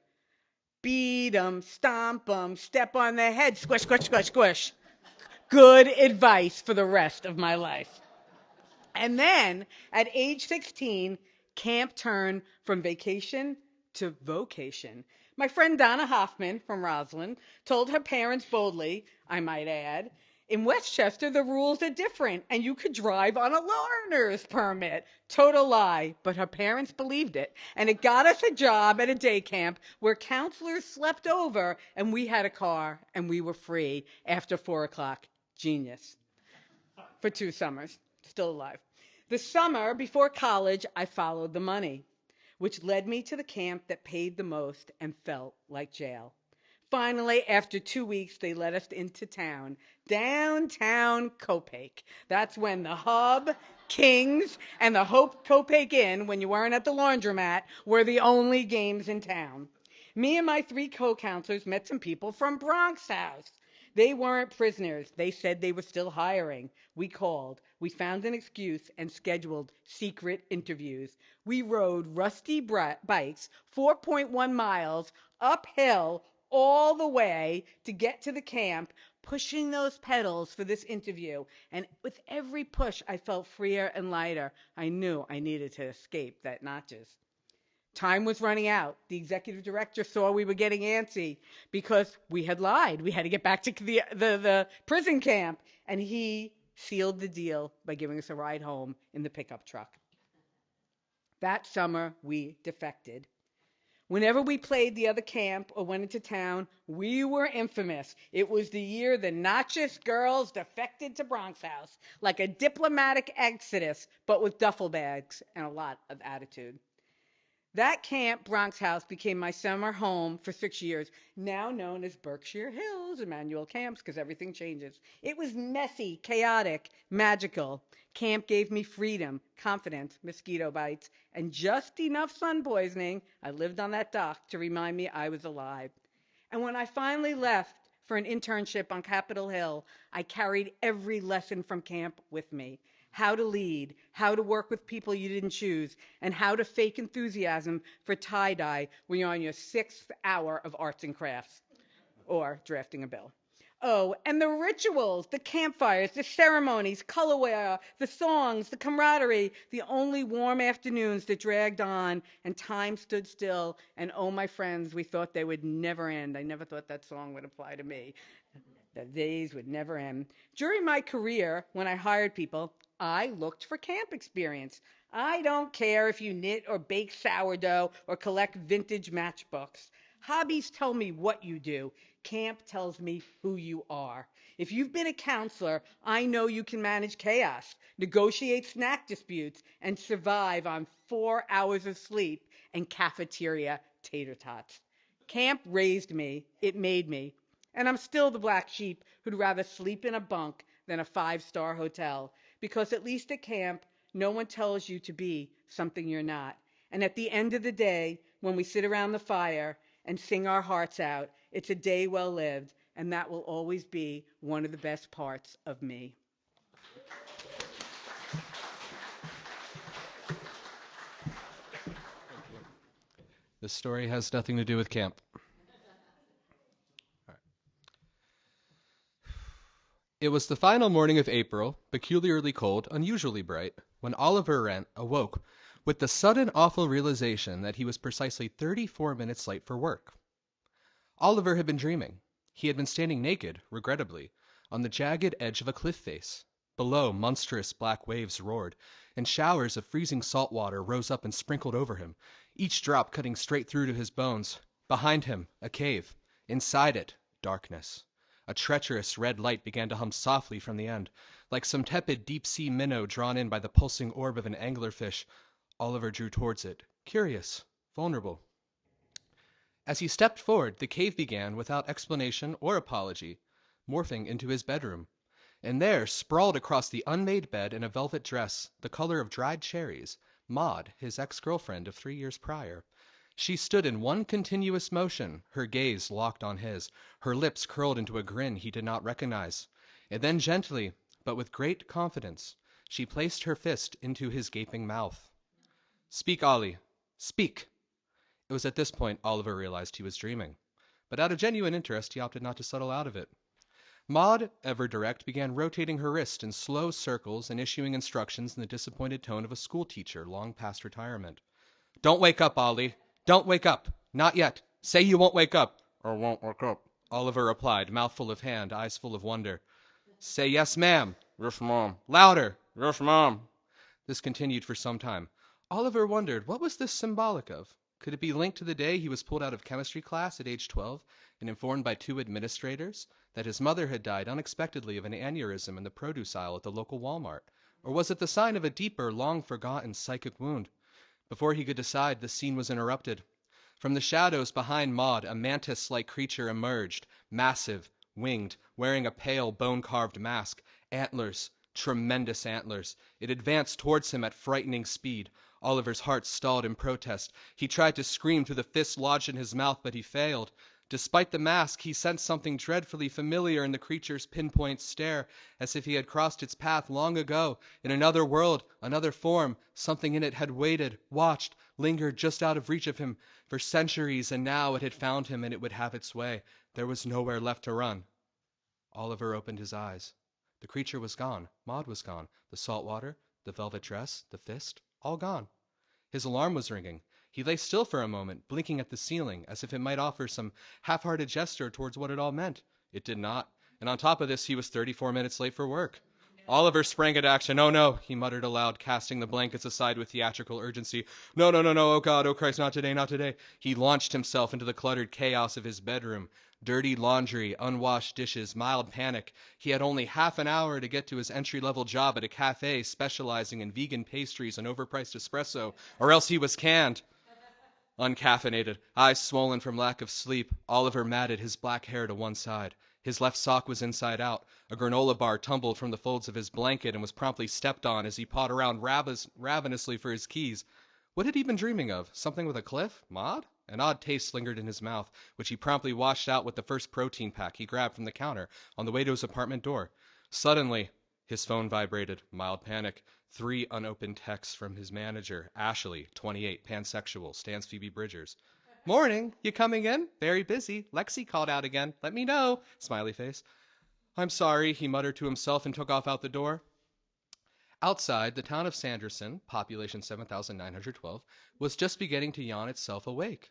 Beat 'em, stomp 'em, step on their head, squish, squish, squish, squish. Good advice for the rest of my life. And then at age 16, camp turned from vacation to vocation. My friend Donna Hoffman from Roslyn told her parents boldly, I might add, in Westchester, the rules are different and you could drive on a learner's permit. Total lie, but her parents believed it. And it got us a job at a day camp where counselors slept over and we had a car and we were free after 4 o'clock. Genius. For 2 summers, still alive. The summer before college, I followed the money, which led me to the camp that paid the most and felt like jail. Finally, after 2 weeks, they let us into town, downtown Copake. That's when the Hub, Kings, and the Hope Copake Inn, when you weren't at the laundromat, were the only games in town. Me and my 3 co-counselors met some people from Bronx House. They weren't prisoners. They said they were still hiring. We called. We found an excuse and scheduled secret interviews. We rode rusty bikes 4.1 miles uphill all the way to get to the camp, pushing those pedals for this interview. And with every push, I felt freer and lighter. I knew I needed to escape that notches. Time was running out. The executive director saw we were getting antsy because we had lied. We had to get back to the prison camp. And he sealed the deal by giving us a ride home in the pickup truck. That summer, we defected. Whenever we played the other camp or went into town, we were infamous. It was the year the Notches girls defected to Bronx House, like a diplomatic exodus, but with duffel bags and a lot of attitude. That camp, Bronx House, became my summer home for 6 years, now known as Berkshire Hills Emmanuel Camps, because everything changes. It was messy, chaotic, magical. Camp gave me freedom, confidence, mosquito bites, and just enough sun poisoning, I lived on that dock, to remind me I was alive. And when I finally left for an internship on Capitol Hill, I carried every lesson from camp with me. How to lead, how to work with people you didn't choose, and how to fake enthusiasm for tie-dye when you're on your 6th hour of arts and crafts or drafting a bill. Oh, and the rituals, the campfires, the ceremonies, colorware, the songs, the camaraderie, the only warm afternoons that dragged on and time stood still. And oh, my friends, we thought they would never end. I never thought that song would apply to me. The days would never end. During my career, when I hired people, I looked for camp experience. I don't care if you knit or bake sourdough or collect vintage matchbooks. Hobbies tell me what you do. Camp tells me who you are. If you've been a counselor, I know you can manage chaos, negotiate snack disputes, and survive on 4 hours of sleep and cafeteria tater tots. Camp raised me. It made me. And I'm still the black sheep who'd rather sleep in a bunk than a 5-star hotel, because at least at camp, no one tells you to be something you're not. And at the end of the day, when we sit around the fire and sing our hearts out, it's a day well lived, and that will always be one of the best parts of me. This story has nothing to do with camp. It was the final morning of April, peculiarly cold, unusually bright, when Oliver Wrent awoke with the sudden awful realization that he was precisely 34 minutes late for work. Oliver had been dreaming. He had been standing naked, regrettably, on the jagged edge of a cliff face. Below, monstrous black waves roared, and showers of freezing salt water rose up and sprinkled over him, each drop cutting straight through to his bones. Behind him, a cave. Inside it, darkness. A treacherous red light began to hum softly from the end, like some tepid deep-sea minnow drawn in by the pulsing orb of an anglerfish. Oliver drew towards it, curious, vulnerable. As he stepped forward, the cave began, without explanation or apology, morphing into his bedroom. And there, sprawled across the unmade bed in a velvet dress, the color of dried cherries, Maud, his ex-girlfriend of 3 years prior. She stood in one continuous motion, her gaze locked on his, her lips curled into a grin he did not recognize. And then gently, but with great confidence, she placed her fist into his gaping mouth. "Speak, Ollie. Speak." It was at this point Oliver realized he was dreaming. But out of genuine interest, he opted not to settle out of it. Maud, ever direct, began rotating her wrist in slow circles and issuing instructions in the disappointed tone of a schoolteacher long past retirement. Don't wake up, Ollie. Don't wake up. Not yet. Say you won't wake up. I won't wake up, Oliver replied, mouth full of hand, eyes full of wonder. Say yes, ma'am. Yes, ma'am. Louder. Yes, ma'am. This continued for some time. Oliver wondered, what was this symbolic of? Could it be linked to the day he was pulled out of chemistry class at age 12 and informed by two administrators that his mother had died unexpectedly of an aneurysm in the produce aisle at the local Walmart? Or was it the sign of a deeper, long-forgotten psychic wound? Before he could decide, the scene was interrupted. From the shadows behind Maud, a mantis-like creature emerged, massive, winged, wearing a pale, bone-carved mask, antlers, tremendous antlers. It advanced towards him at frightening speed. Oliver's heart stalled in protest. He tried to scream through the fist lodged in his mouth, but he failed. Despite the mask, he sensed something dreadfully familiar in the creature's pinpoint stare, as if he had crossed its path long ago, in another world, another form. Something in it had waited, watched, lingered just out of reach of him for centuries, and now it had found him and it would have its way. There was nowhere left to run. Oliver opened his eyes. The creature was gone. Maud was gone. The salt water, the velvet dress, the fist, all gone. His alarm was ringing. He lay still for a moment, blinking at the ceiling, as if it might offer some half-hearted gesture towards what it all meant. It did not. And on top of this, he was 34 minutes late for work. Oliver sprang into action. "Oh, no," he muttered aloud, casting the blankets aside with theatrical urgency. "No, no, no, no, oh God, oh Christ, not today, not today." He launched himself into the cluttered chaos of his bedroom. Dirty laundry, unwashed dishes, mild panic. He had only half an hour to get to his entry-level job at a cafe specializing in vegan pastries and overpriced espresso, or else he was canned. Uncaffeinated, eyes swollen from lack of sleep, Oliver matted his black hair to one side. His left sock was inside out. A granola bar tumbled from the folds of his blanket and was promptly stepped on as he pawed around ravenously for his keys. What had he been dreaming of? Something with a cliff? Maud? An odd taste lingered in his mouth, which he promptly washed out with the first protein pack he grabbed from the counter on the way to his apartment door. Suddenly, his phone vibrated. Mild panic. 3 unopened texts from his manager. Ashley, 28, pansexual, stands Phoebe Bridgers. "Morning. You coming in? Very busy. Lexi called out again. Let me know." Smiley face. "I'm sorry," he muttered to himself and took off out the door. Outside, the town of Sanderson, population 7,912, was just beginning to yawn itself awake.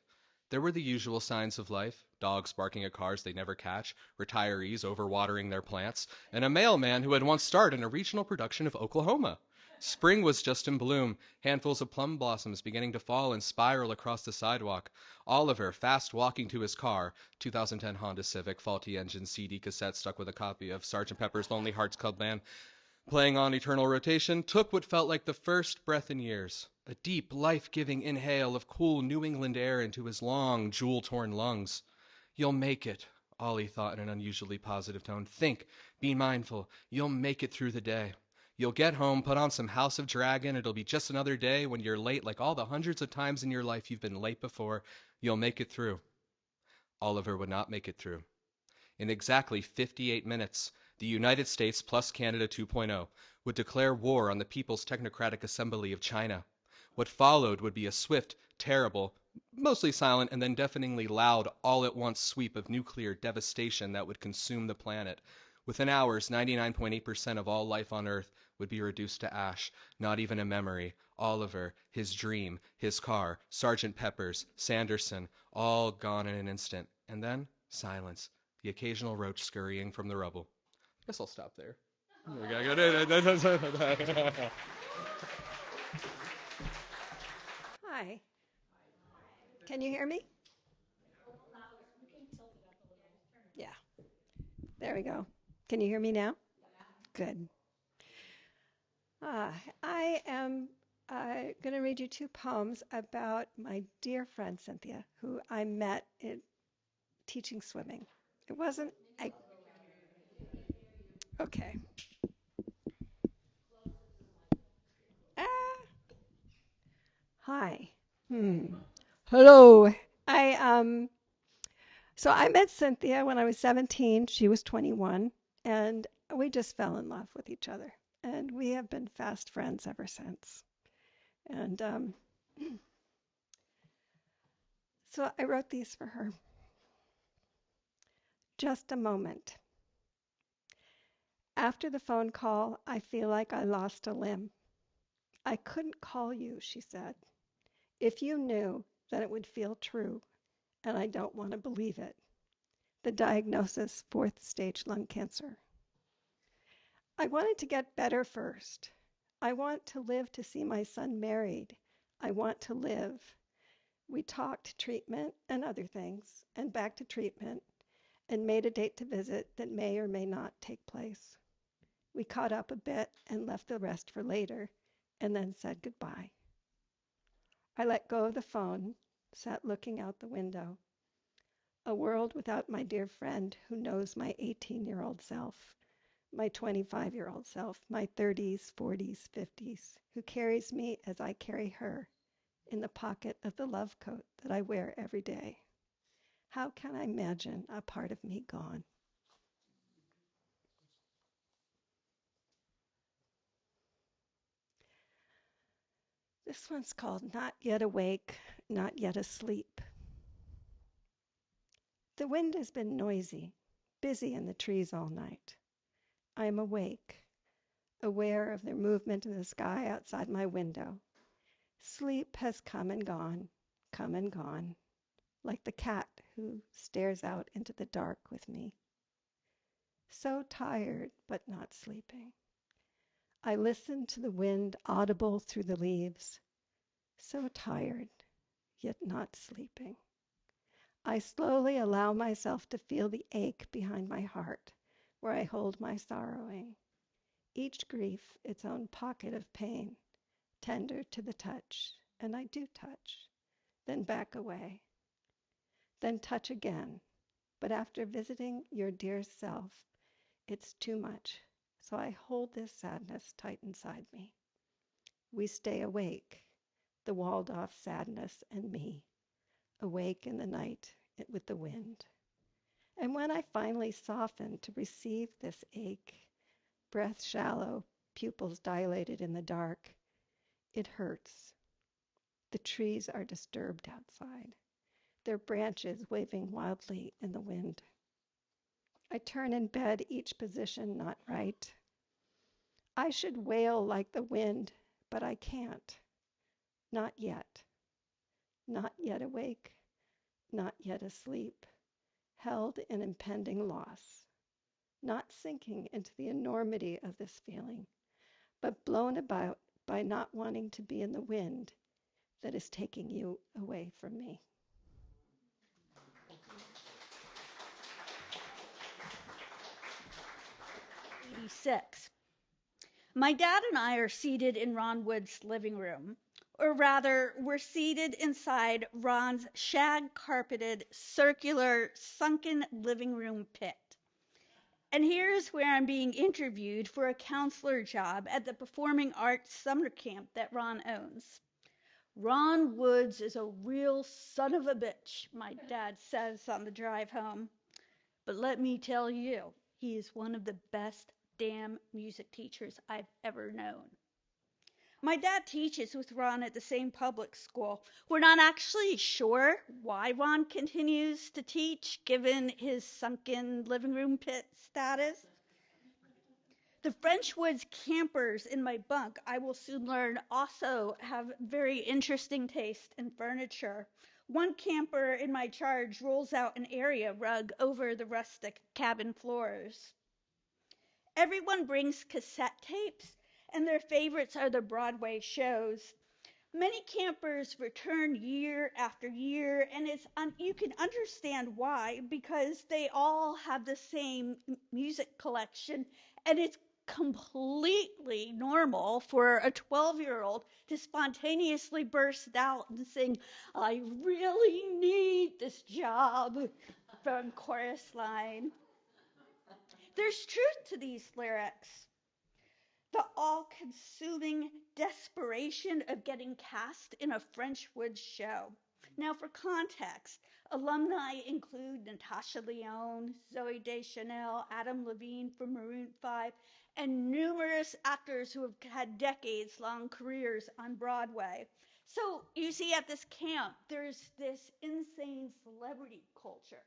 There were the usual signs of life: dogs barking at cars they never catch, retirees overwatering their plants, and a mailman who had once starred in a regional production of Oklahoma. Spring was just in bloom, handfuls of plum blossoms beginning to fall and spiral across the sidewalk. Oliver, fast walking to his car, 2010 Honda Civic, faulty engine, CD cassette stuck with a copy of Sgt. Pepper's Lonely Hearts Club Band, playing on eternal rotation, took what felt like the first breath in years. A deep, life-giving inhale of cool New England air into his long, jewel-torn lungs. "You'll make it," Ollie thought in an unusually positive tone. "Think, be mindful. You'll make it through the day. You'll get home, put on some House of Dragon. It'll be just another day when you're late like all the hundreds of times in your life you've been late before. You'll make it through." Oliver would not make it through. In exactly 58 minutes, the United States plus Canada 2.0 would declare war on the People's Technocratic Assembly of China. What followed would be a swift, terrible, mostly silent, and then deafeningly loud all-at-once sweep of nuclear devastation that would consume the planet. Within hours, 99.8% of all life on Earth would be reduced to ash, not even a memory. Oliver, his dream, his car, Sgt. Pepper's, Sanderson, all gone in an instant. And then, silence, the occasional roach scurrying from the rubble. I guess I'll stop there. Hi. Can you hear me? Yeah. There we go. Can you hear me now? Good. I am going to read you 2 poems about my dear friend Cynthia, who I met teaching swimming. It wasn't. Okay. Ah. Hi. Hello. So I met Cynthia when I was 17. She was 21, and we just fell in love with each other. And we have been fast friends ever since. And so I wrote these for her. Just a moment. After the phone call, I feel like I lost a limb. I couldn't call you, she said. If you knew, then it would feel true, and I don't want to believe it. The diagnosis, 4th stage lung cancer. I wanted to get better first. I want to live to see my son married. I want to live. We talked treatment and other things, and back to treatment, and made a date to visit that may or may not take place. We caught up a bit and left the rest for later, and then said goodbye. I let go of the phone, sat looking out the window. A world without my dear friend who knows my 18-year-old self, my 25-year-old self, my 30s, 40s, 50s, who carries me as I carry her in the pocket of the love coat that I wear every day. How can I imagine a part of me gone? This one's called Not Yet Awake, Not Yet Asleep. The wind has been noisy, busy in the trees all night. I am awake, aware of their movement in the sky outside my window. Sleep has come and gone, like the cat who stares out into the dark with me. So tired, but not sleeping. I listen to the wind audible through the leaves. So tired, yet not sleeping. I slowly allow myself to feel the ache behind my heart, where I hold my sorrowing. Each grief its own pocket of pain, tender to the touch, and I do touch, then back away, then touch again. But after visiting your dear self, it's too much, so I hold this sadness tight inside me. We stay awake, the walled-off sadness and me, awake in the night with the wind. And when I finally soften to receive this ache, breath shallow, pupils dilated in the dark, it hurts. The trees are disturbed outside, their branches waving wildly in the wind. I turn in bed, each position not right. I should wail like the wind, but I can't. Not yet. Not yet awake, not yet asleep, held in impending loss. Not sinking into the enormity of this feeling, but blown about by not wanting to be in the wind that is taking you away from me. 86. My dad and I are seated in Ron Wood's living room, or rather, we're seated inside Ron's shag-carpeted, circular, sunken living room pit. And here's where I'm being interviewed for a counselor job at the Performing Arts summer camp that Ron owns. Ron Woods is a real son of a bitch, my dad says on the drive home. But let me tell you, he is one of the best damn music teachers I've ever known. My dad teaches with Ron at the same public school. We're not actually sure why Ron continues to teach, given his sunken living room pit status. The French Woods campers in my bunk, I will soon learn, also have very interesting taste in furniture. One camper in my charge rolls out an area rug over the rustic cabin floors. Everyone brings cassette tapes, and their favorites are the Broadway shows. Many campers return year after year, and you can understand why, because they all have the same music collection, and it's completely normal for a 12-year-old to spontaneously burst out and sing, "I really need this job," from chorus line. There's truth to these lyrics. The all-consuming desperation of getting cast in a French Woods show. Now, for context, alumni include Natasha Lyonne, Zooey Deschanel, Adam Levine from Maroon 5, and numerous actors who have had decades-long careers on Broadway. So you see at this camp, there's this insane celebrity culture.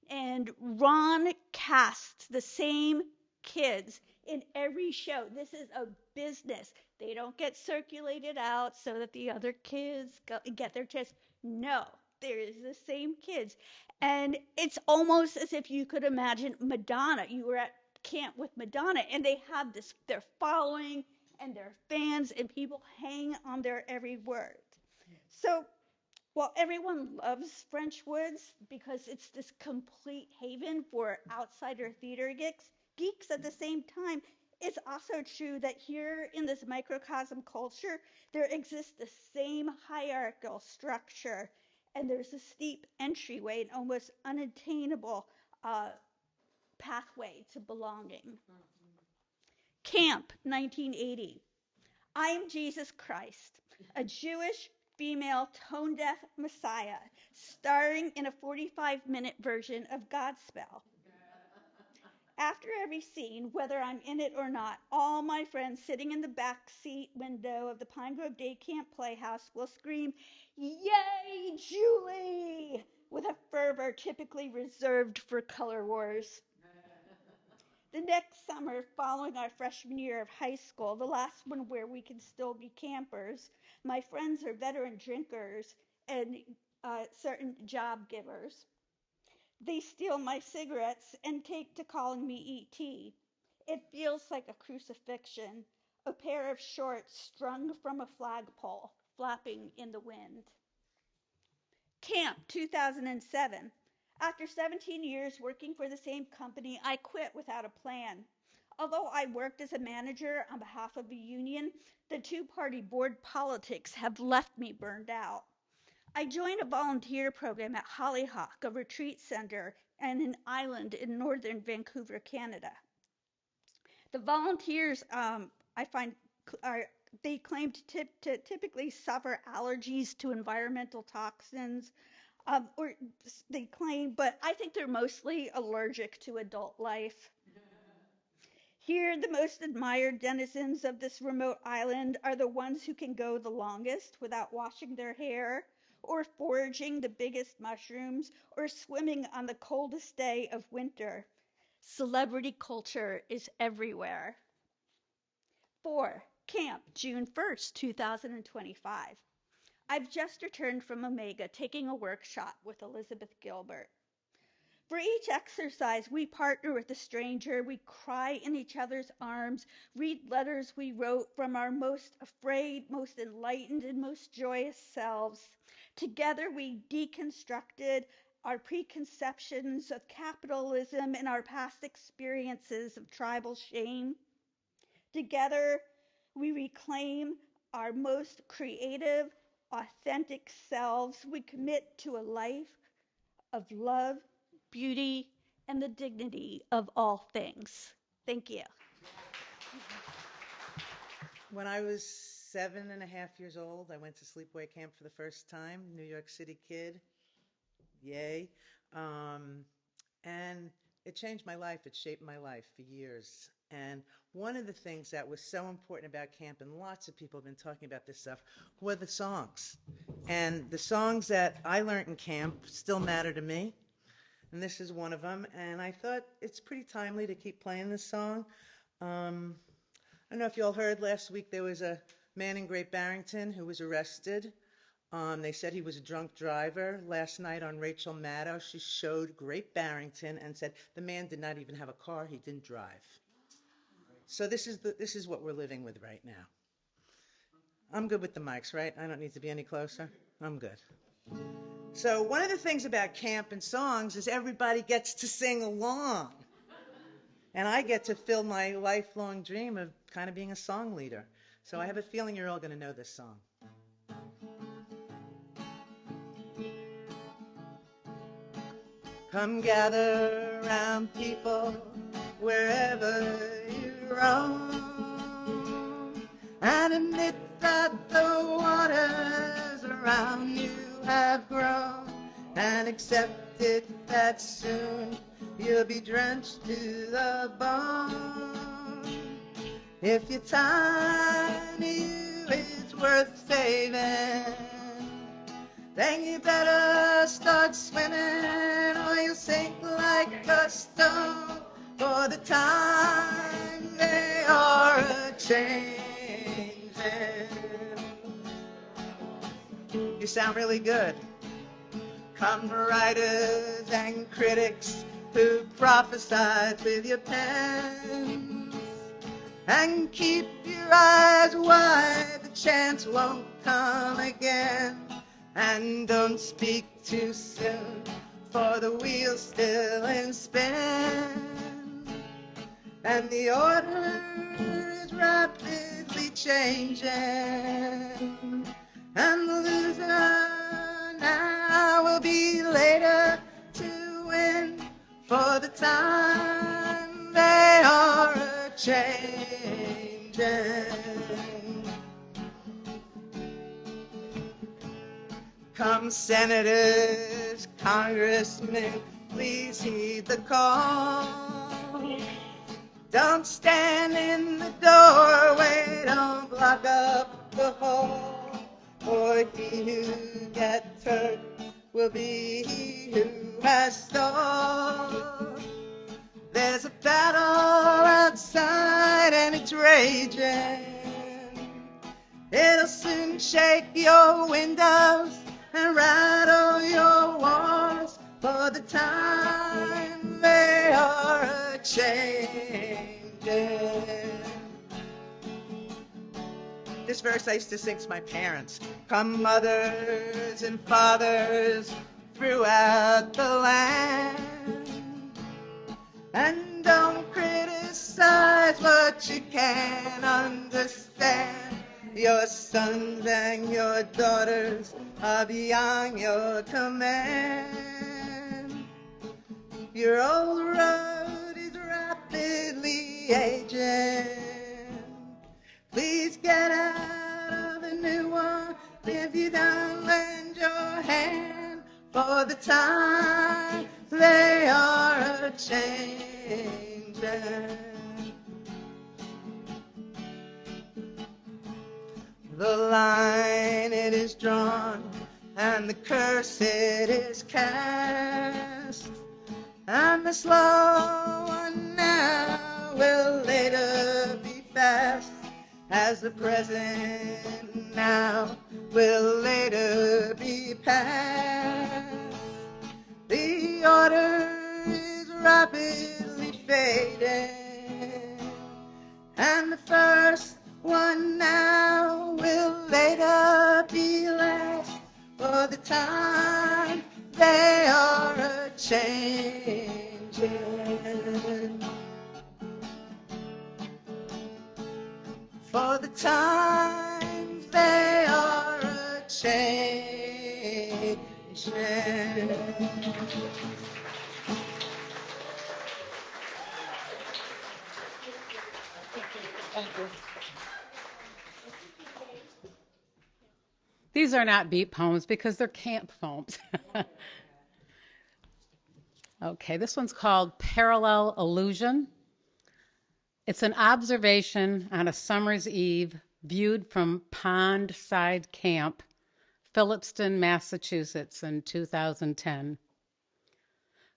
And Ron casts the same kids in every show. This is a business. They don't get circulated out so that the other kids get their chance. No, there is the same kids. And it's almost as if you could imagine Madonna. You were at camp with Madonna, and they have this, their following and their fans, and people hang on their every word. So while everyone loves French Woods because it's this complete haven for outsider theater geeks at the same time, it's also true that here in this microcosm culture, there exists the same hierarchical structure, and there's a steep entryway and almost unattainable pathway to belonging. Camp 1980. I am Jesus Christ, a Jewish female tone-deaf messiah, starring in a 45-minute version of Godspell. After every scene, whether I'm in it or not, all my friends sitting in the back seat window of the Pine Grove Day Camp Playhouse will scream, "Yay, Julie!" with a fervor typically reserved for Color Wars. The next summer, following our freshman year of high school, the last one where we can still be campers, my friends are veteran drinkers and certain job givers. They steal my cigarettes and take to calling me E.T. It feels like a crucifixion, a pair of shorts strung from a flagpole, flapping in the wind. Camp 2007. After 17 years working for the same company, I quit without a plan. Although I worked as a manager on behalf of a union, the two-party board politics have left me burned out. I joined a volunteer program at Hollyhock, a retreat center, and an island in northern Vancouver, Canada. The volunteers, I find, they claim to typically suffer allergies to environmental toxins, or they claim, but I think they're mostly allergic to adult life. Here, the most admired denizens of this remote island are the ones who can go the longest without washing their hair, or foraging the biggest mushrooms, or swimming on the coldest day of winter. Celebrity culture is everywhere. 4. Camp, June 1st, 2025. I've just returned from Omega taking a workshop with Elizabeth Gilbert. For each exercise, we partner with a stranger, we cry in each other's arms, read letters we wrote from our most afraid, most enlightened, and most joyous selves. Together, we deconstructed our preconceptions of capitalism and our past experiences of tribal shame. Together, we reclaim our most creative, authentic selves. We commit to a life of love, beauty, and the dignity of all things. Thank you. When I was 7.5 years old, I went to sleepaway camp for the first time, New York City kid. Yay. And it changed my life. It shaped my life for years. And one of the things that was so important about camp, and lots of people have been talking about this stuff, were the songs. And the songs that I learned in camp still matter to me. And this is one of them. And I thought it's pretty timely to keep playing this song. I don't know if you all heard last week there was a man in Great Barrington who was arrested. They said he was a drunk driver. Last night on Rachel Maddow, she showed Great Barrington and said the man did not even have a car. He didn't drive. So this is what we're living with right now. I'm good with the mics, right? I don't need to be any closer. I'm good. So one of the things about camp and songs is everybody gets to sing along. And I get to fill my lifelong dream of kind of being a song leader. So I have a feeling you're all going to know this song. Come gather round, people, wherever you roam, and admit that the waters around you have grown, and accept it that soon you'll be drenched to the bone. If your time to you is worth saving, then you better start swimming or you'll sink like a stone. For for the time they are a-changin'. You sound really good. Come writers and critics who prophesied with your pen, and keep your eyes wide, the chance won't come again. And don't speak too soon, for the wheel's still in spin, and the order is rapidly changing, and the loser now will be later to win, for the time they are a-changing. Come senators, congressmen, please heed the call. Don't stand in the doorway, don't block up the hall, for he who gets hurt will be he who has stalled. There's a battle outside and it's raging. It'll soon shake your windows and rattle your walls, for the time they are a-changing. This verse I used to sing to my parents. Come mothers and fathers throughout the land, and don't criticize what you can't understand. Your sons and your daughters are beyond your command. Your old road is rapidly aging. Please get out of the new one if you don't lend your hand, for the time they are a-changing. The line it is drawn, and the curse it is cast, and the slow one now will later be fast, as the present now will later be past. The order is rapidly fading, and the first one now will later be last, for the time they are a-changing. For the times they are a-changing. Thank you. These are not beat poems because they're camp poems. Okay, this one's called Parallel Illusion. It's an observation on a summer's eve viewed from Pond Side Camp, Phillipston, Massachusetts in 2010.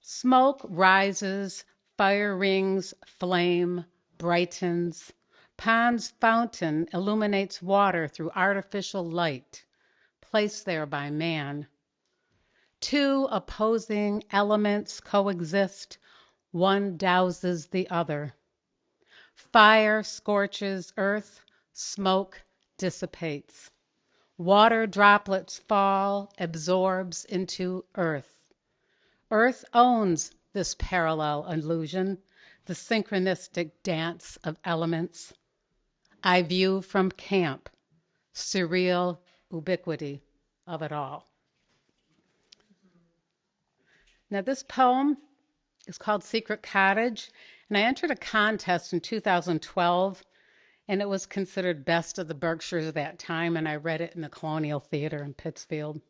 Smoke rises, fire rings, flame brightens. Pond's fountain illuminates water through artificial light, placed there by man. Two opposing elements coexist, one douses the other. Fire scorches earth, smoke dissipates. Water droplets fall, absorbs into earth. Earth owns this parallel illusion, the synchronistic dance of elements. I view from camp, surreal ubiquity of it all. Now this poem is called Secret Cottage, and I entered a contest in 2012, and it was considered best of the Berkshires at that time, and I read it in the Colonial Theater in Pittsfield.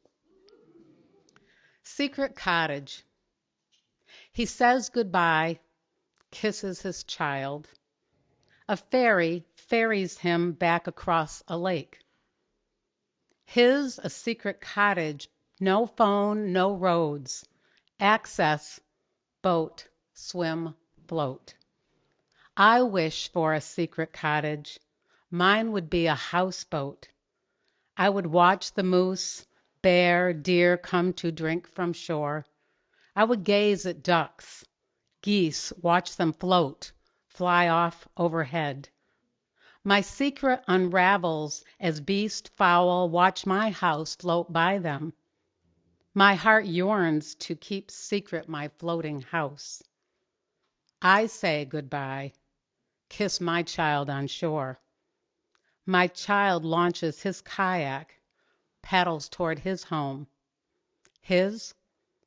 Secret Cottage. He says goodbye, kisses his child. A ferry ferries him back across a lake. His a secret cottage, no phone, no roads. Access, boat, swim, float. I wish for a secret cottage. Mine would be a houseboat. I would watch the moose, bear, deer come to drink from shore. I would gaze at ducks, geese, watch them float, fly off overhead. My secret unravels as beast fowl watch my house float by them. My heart yearns to keep secret my floating house. I say goodbye, kiss my child on shore. My child launches his kayak, paddles toward his home. His,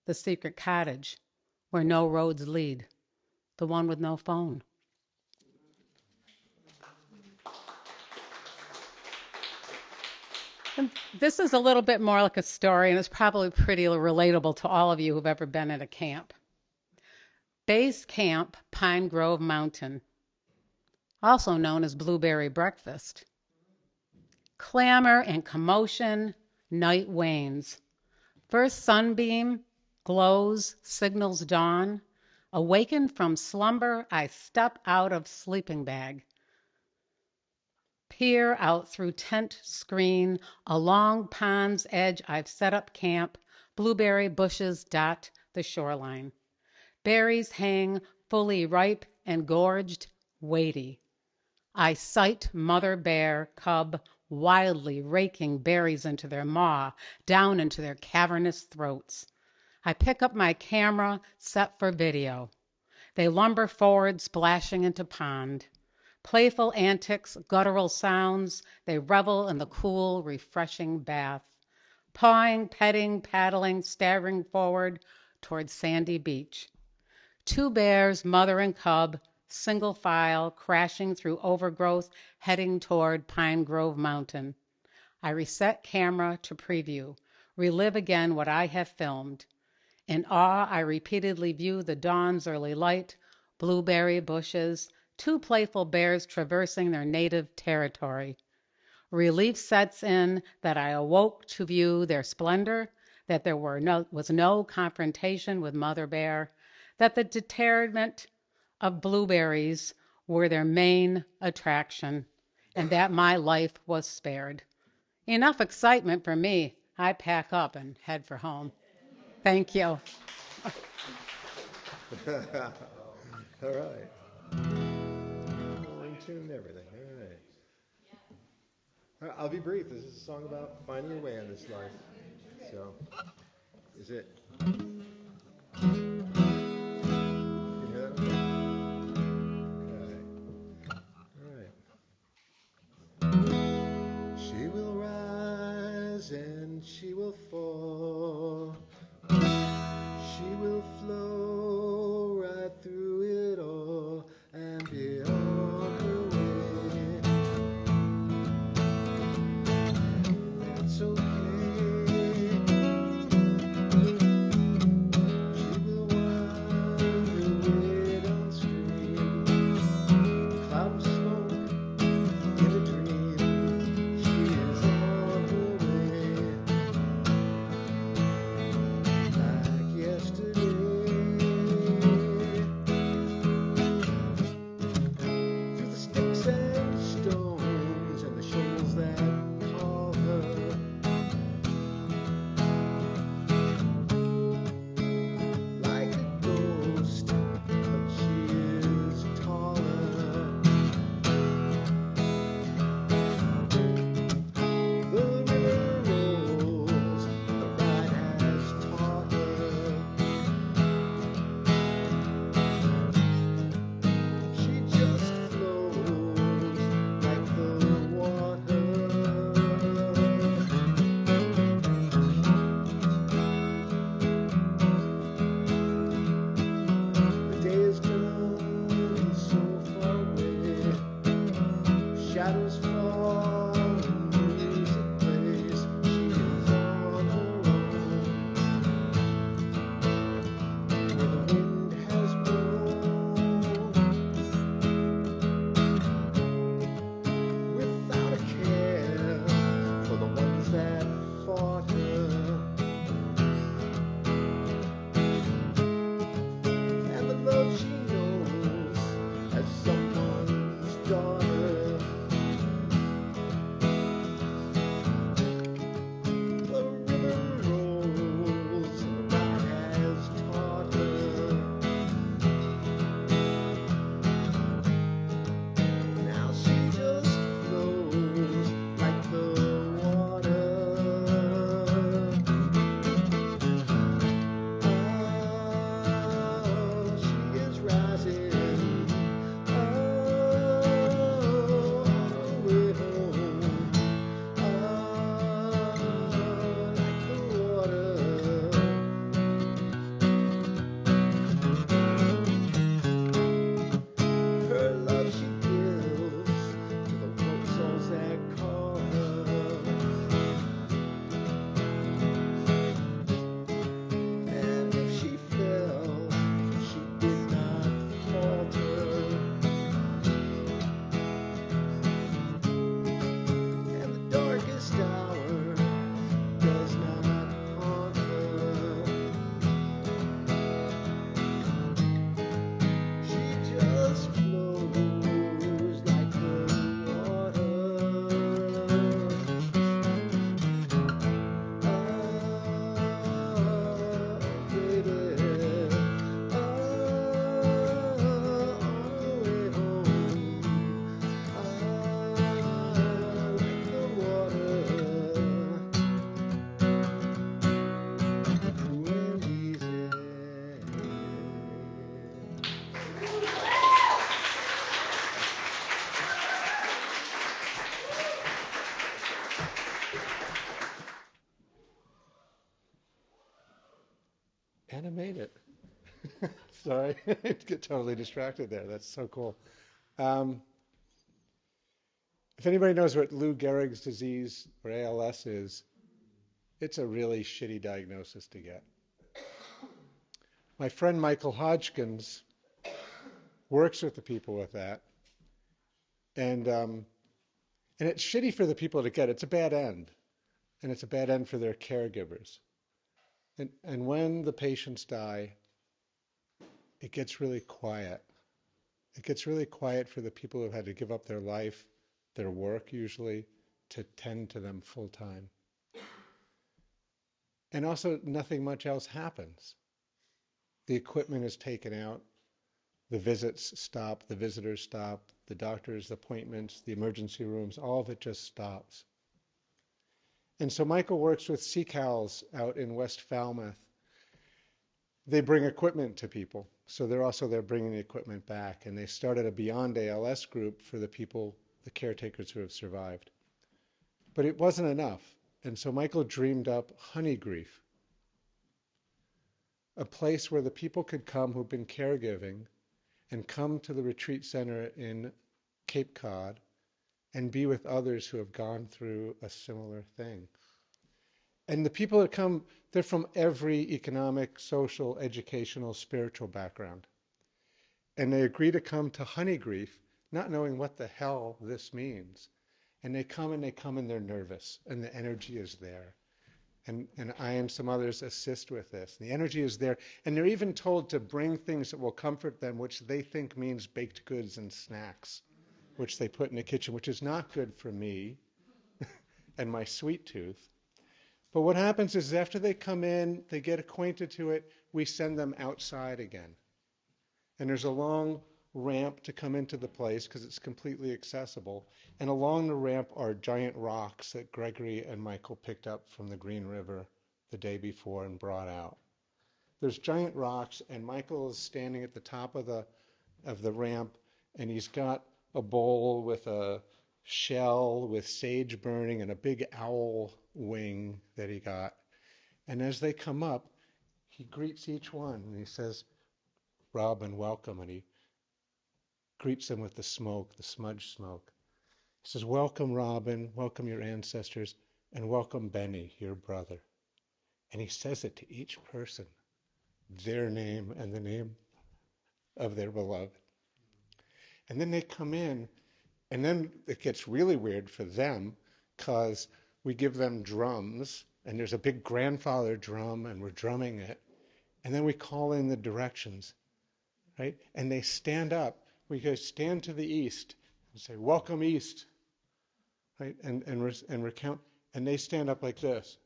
the secret cottage, where no roads lead, the one with no phone. And this is a little bit more like a story, and it's probably pretty relatable to all of you who've ever been at a camp. Base Camp, Pine Grove Mountain, also known as Blueberry Breakfast. Clamor and commotion, night wanes. First sunbeam glows, signals dawn. Awakened from slumber, I step out of sleeping bag. Peer out through tent screen. Along pond's edge I've set up camp. Blueberry bushes dot the shoreline. Berries hang fully ripe and gorged, weighty. I sight mother bear, cub, wildly raking berries into their maw, down into their cavernous throats. I pick up my camera, set for video. They lumber forward, splashing into pond. Playful antics, guttural sounds, they revel in the cool, refreshing bath. Pawing, petting, paddling, staggering forward toward sandy beach. Two bears, mother and cub, single file, crashing through overgrowth, heading toward Pine Grove Mountain. I reset camera to preview, relive again what I have filmed. In awe, I repeatedly view the dawn's early light, blueberry bushes, two playful bears traversing their native territory. Relief sets in that I awoke to view their splendor, that there was no confrontation with Mother Bear, that the deterrent of blueberries were their main attraction, and that my life was spared. Enough excitement for me. I pack up and head for home. Thank you. All right. In tune and everything. All right. I'll be brief. This is a song about finding your way in this life. So, is it? Can you hear that? Okay. All right. She will rise and she will fall. She will flow right through it all and be on her way. That's okay. And I made it. Sorry, I get totally distracted there. That's so cool. Um, if anybody knows what Lou Gehrig's disease or ALS is, it's a really shitty diagnosis to get. My friend Michael Hodgkins works with the people with that, and it's shitty for the people to get. It's a bad end, and it's a bad end for their caregivers. And when the patients die, it gets really quiet. It gets really quiet for the people who've had to give up their life, their work usually, to tend to them full time. And also, nothing much else happens. The equipment is taken out, the visits stop, the visitors stop, the doctors' appointments, the emergency rooms, all of it just stops. And so Michael works with CCALs out in West Falmouth. They bring equipment to people. So they're bringing the equipment back. And they started a Beyond ALS group for the people, the caretakers who have survived. But it wasn't enough. And so Michael dreamed up Honey Grief, a place where the people could come who've been caregiving and come to the retreat center in Cape Cod and be with others who have gone through a similar thing. And the people that come, they're from every economic, social, educational, spiritual background. And they agree to come to Honey Grief, not knowing what the hell this means. And they come and they're nervous, and the energy is there. And I and some others assist with this. The energy is there, and they're even told to bring things that will comfort them, which they think means baked goods and snacks, which they put in the kitchen, which is not good for me and my sweet tooth. But what happens is after they come in, they get acquainted to it, we send them outside again. And there's a long ramp to come into the place because it's completely accessible. And along the ramp are giant rocks that Gregory and Michael picked up from the Green River the day before and brought out. There's giant rocks, and Michael is standing at the top of the ramp, and he's got a bowl with a shell with sage burning and a big owl wing that he got. And as they come up, he greets each one, and he says, "Robin, welcome," and he greets them with the smoke, the smudge smoke. He says, "Welcome, Robin, welcome your ancestors, and welcome Benny, your brother." And he says it to each person, their name and the name of their beloved. And then they come in, and then it gets really weird for them because we give them drums, and there's a big grandfather drum, and we're drumming it. And then we call in the directions, right? And they stand up. We go, "Stand to the east," and say, "Welcome east," right? And recount. And they stand up like this,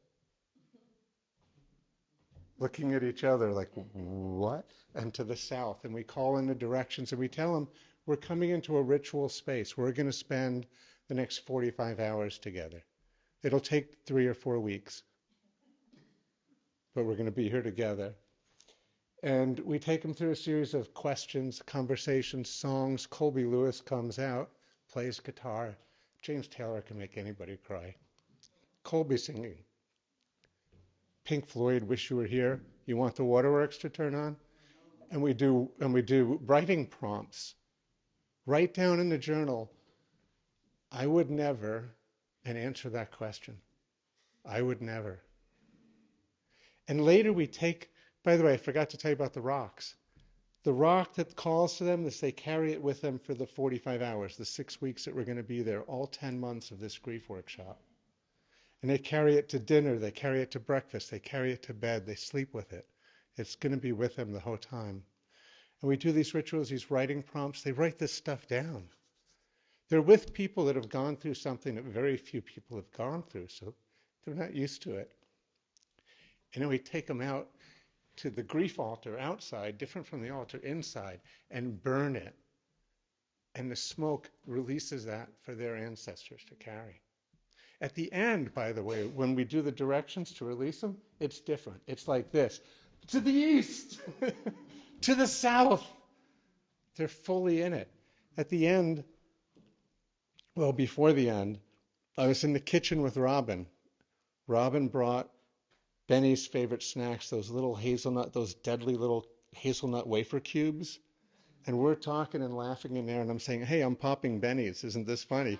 looking at each other like, "What?" And to the south. And we call in the directions, and we tell them, we're coming into a ritual space. We're going to spend the next 45 hours together. It'll take 3 or 4 weeks, but we're going to be here together. And we take them through a series of questions, conversations, songs. Colby Lewis comes out, plays guitar. James Taylor can make anybody cry. Colby singing. Pink Floyd, "Wish You Were Here." "You want the waterworks to turn on?" And we do writing prompts. Write down in the journal, "I would never," and answer that question. I would never. And later we take, by the way, I forgot to tell you about the rocks. The rock that calls to them is they carry it with them for the 45 hours, the 6 weeks that we're going to be there, all 10 months of this grief workshop. And they carry it to dinner, they carry it to breakfast, they carry it to bed, they sleep with it. It's going to be with them the whole time. And we do these rituals, these writing prompts, they write this stuff down. They're with people that have gone through something that very few people have gone through, so they're not used to it. And then we take them out to the grief altar outside, different from the altar inside, and burn it. And the smoke releases that for their ancestors to carry. At the end, by the way, when we do the directions to release them, it's different. It's like this. To the east, to the south. They're fully in it. At the end, well, before the end, I was in the kitchen with Robin. Robin brought Benny's favorite snacks, those deadly little hazelnut wafer cubes. And we're talking and laughing in there, and I'm saying, hey, I'm popping Benny's. Isn't this funny?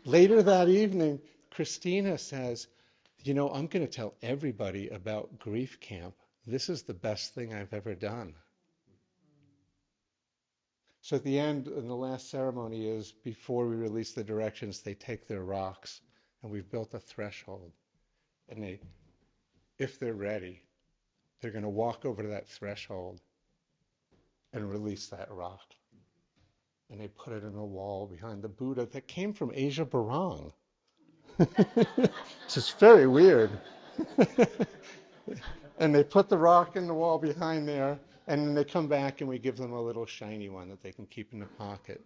Later that evening, Christina says, I'm going to tell everybody about grief camp. This is the best thing I've ever done. So at the end, in the last ceremony is before we release the directions, they take their rocks, and we've built a threshold. And if they're ready, they're going to walk over to that threshold and release that rock. And they put it in a wall behind the Buddha that came from Asia Barong. It's just very weird. And they put the rock in the wall behind there, and then they come back and we give them a little shiny one that they can keep in the pocket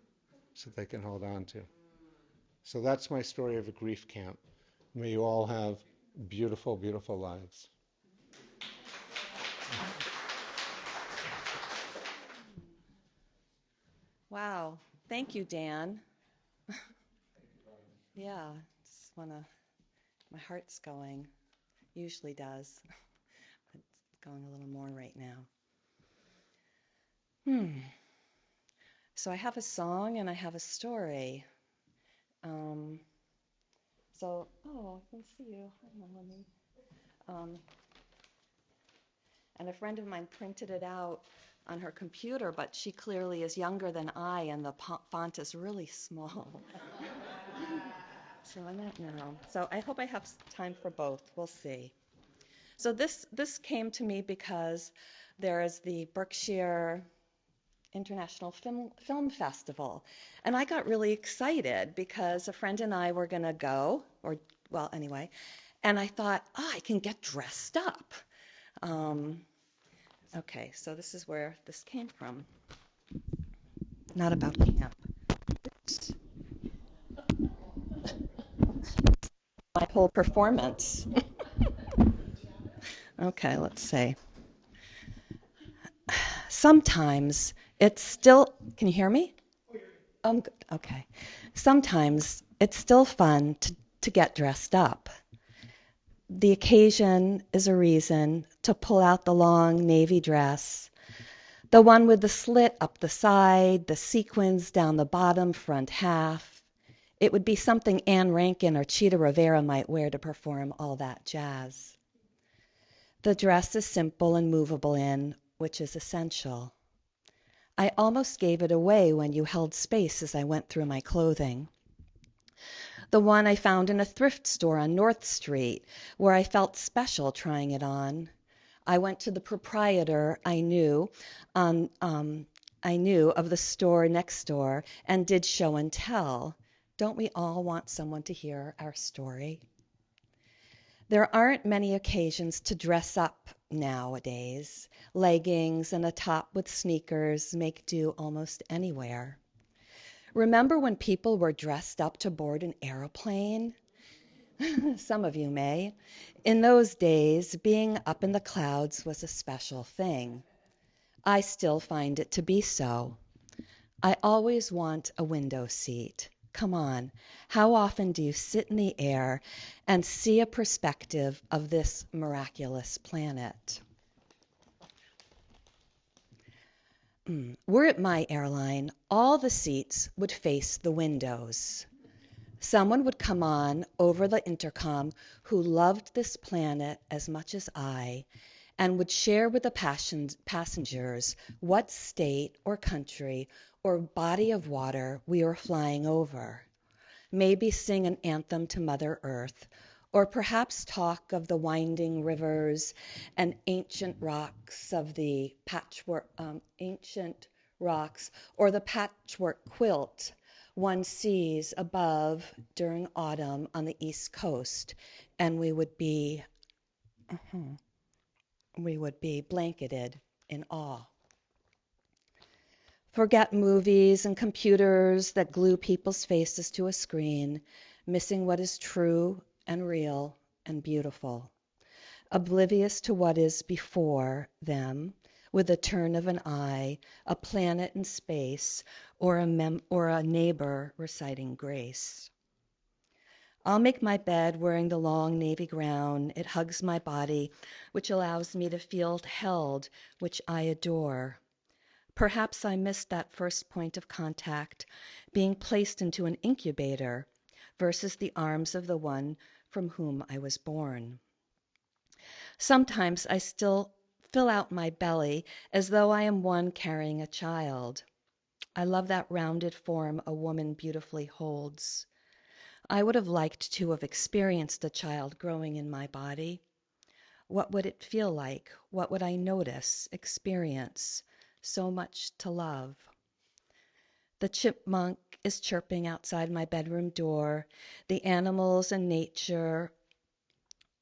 so they can hold on to. So that's my story of a grief camp. May you all have beautiful, beautiful lives. Wow. Thank you, Dan. Yeah, my heart's going. Usually does. But it's going a little more right now. So I have a song and I have a story. I can see you. And a friend of mine printed it out on her computer, but she clearly is younger than I, and the font is really small. So I don't know. So I hope I have time for both. We'll see. So this came to me because there is the Berkshire International Film Festival, and I got really excited because a friend and I were going to go, and I thought, I can get dressed up. Okay, so this is where this came from. Not about camp. Oops. My whole performance. Okay, let's see. Sometimes it's still, can you hear me? Good. Okay. Sometimes it's still fun to get dressed up. The occasion is a reason to pull out the long navy dress, the one with the slit up the side, the sequins down the bottom front half. It would be something Anne Rankin or Cheetah Rivera might wear to perform All That Jazz. The dress is simple and movable in, which is essential. I almost gave it away when you held space as I went through my clothing. The one I found in a thrift store on North Street, where I felt special trying it on. I went to the proprietor I knew of the store next door and did show and tell. Don't we all want someone to hear our story? There aren't many occasions to dress up nowadays. Leggings and a top with sneakers make do almost anywhere. Remember when people were dressed up to board an airplane? Some of you may. In those days, being up in the clouds was a special thing. I still find it to be so. I always want a window seat. Come on, how often do you sit in the air and see a perspective of this miraculous planet? Were it my airline, all the seats would face the windows. Someone would come on over the intercom who loved this planet as much as I and would share with the passengers what state or country or body of water we were flying over. Maybe sing an anthem to Mother Earth, or perhaps talk of the winding rivers and ancient rocks or the patchwork quilt one sees above during autumn on the East Coast, and we would be blanketed in awe. Forget movies and computers that glue people's faces to a screen, missing what is true and real and beautiful, oblivious to what is before them, with a turn of an eye, a planet in space, or a neighbor reciting grace. I'll make my bed wearing the long navy gown. It hugs my body, which allows me to feel held, which I adore. Perhaps I missed that first point of contact, being placed into an incubator versus the arms of the one from whom I was born. Sometimes I still fill out my belly as though I am one carrying a child. I love that rounded form a woman beautifully holds. I would have liked to have experienced a child growing in my body. What would it feel like? What would I notice, experience? So much to love. The chipmunk is chirping outside my bedroom door. The animals and nature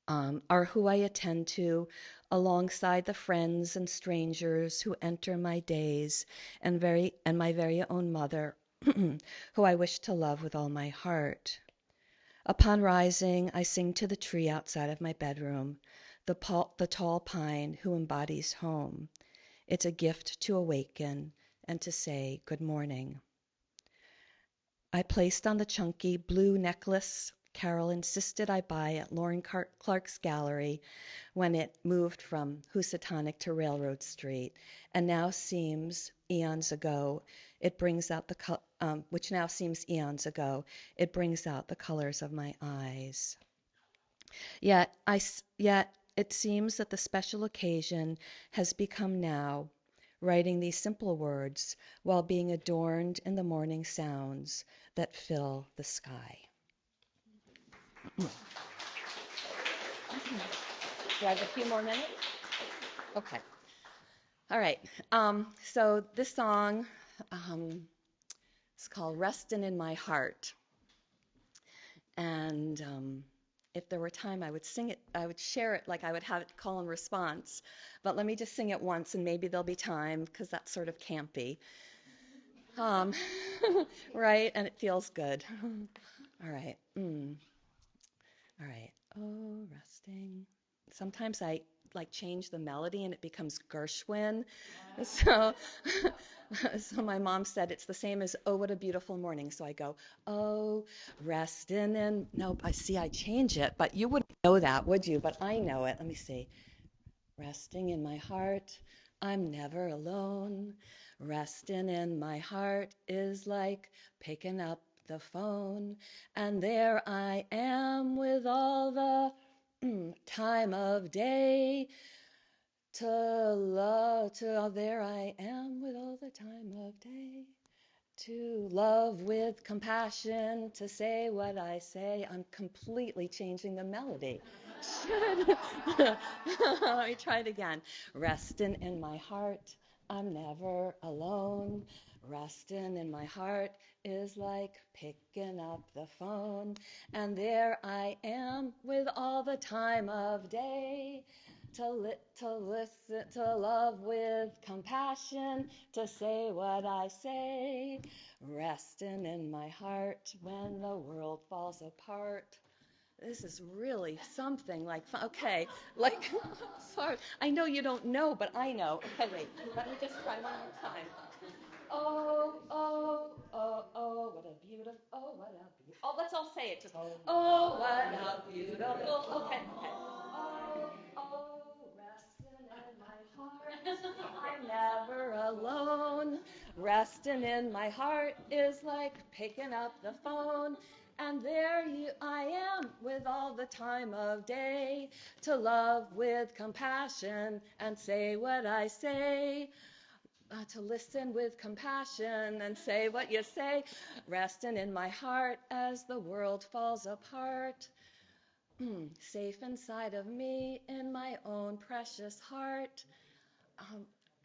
are who I attend to alongside the friends and strangers who enter my days and my very own mother, who I wish to love with all my heart. Upon rising, I sing to the tree outside of my bedroom, the tall pine who embodies home. It's a gift to awaken and to say good morning. I placed on the chunky blue necklace Carol insisted I buy at Lauren Clark's gallery when it moved from Housatonic to Railroad Street, and now seems eons ago. It brings out which now seems eons ago. It brings out the colors of my eyes. Yet it seems that the special occasion has become now, writing these simple words while being adorned in the morning sounds that fill the sky. Do I have a few more minutes? Okay. All right. So this song is called Restin' in My Heart. And if there were time, I would sing it, I would share it like I would have it call and response. But let me just sing it once, and maybe there'll be time, because that's sort of campy. Right? And it feels good. All right. All right. Oh, resting. Sometimes I change the melody and it becomes Gershwin. So my mom said it's the same as Oh, What a Beautiful Morning. So I go, oh, resting in. Nope, I change it, but you wouldn't know that, would you? But I know it. Let me see. Resting in my heart, I'm never alone. Resting in my heart is like picking up the phone, and there I am with all the time of day to love. There I am with all the time of day to love with compassion, to say what I say. I'm completely changing the melody. Let me try it again. Resting in my heart, I'm never alone. Resting in my heart is like picking up the phone, and there I am with all the time of day to listen, to love with compassion, to say what I say. Resting in my heart when the world falls apart. This is really something like fun. Okay, sorry. I know you don't know, but I know. Okay, wait. Let me just try one more time. Oh, oh, oh, oh, what a beautiful, oh, what a beautiful. Oh, let's all say it. Just, oh, what a beautiful. Okay. Oh, resting in my heart, I'm never alone. Resting in my heart is like picking up the phone. And there I am with all the time of day to love with compassion and say what I say. To listen with compassion and say what you say. Resting in my heart as the world falls apart. Safe inside of me in my own precious heart.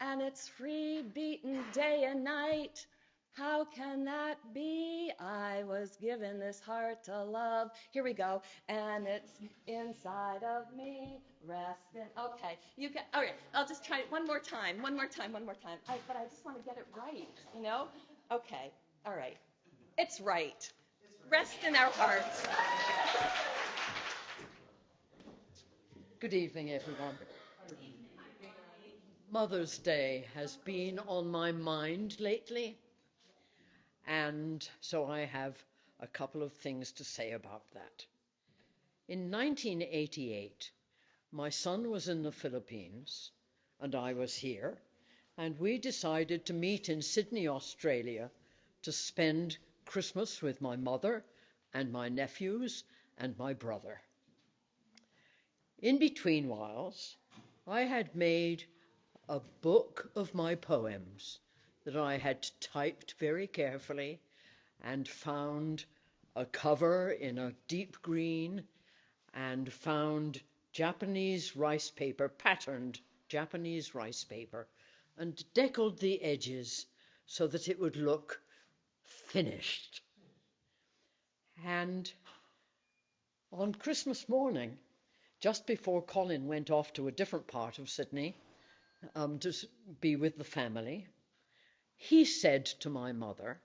And it's free beaten day and night. How can that be? I was given this heart to love. Here we go. And it's inside of me, resting. Okay, you can. All right, I'll just try it one more time. But I just want to get it right, you know? Okay, all right. It's right. Rest in our hearts. Good evening, everyone. Mother's Day has been on my mind lately, and so I have a couple of things to say about that. In 1988, my son was in the Philippines and I was here, and we decided to meet in Sydney, Australia, to spend Christmas with my mother and my nephews and my brother. In between whiles, I had made a book of my poems that I had typed very carefully and found a cover in a deep green and found Japanese rice paper, patterned Japanese rice paper, and deckled the edges so that it would look finished. And on Christmas morning, just before Colin went off to a different part of Sydney to be with the family, he said to my mother,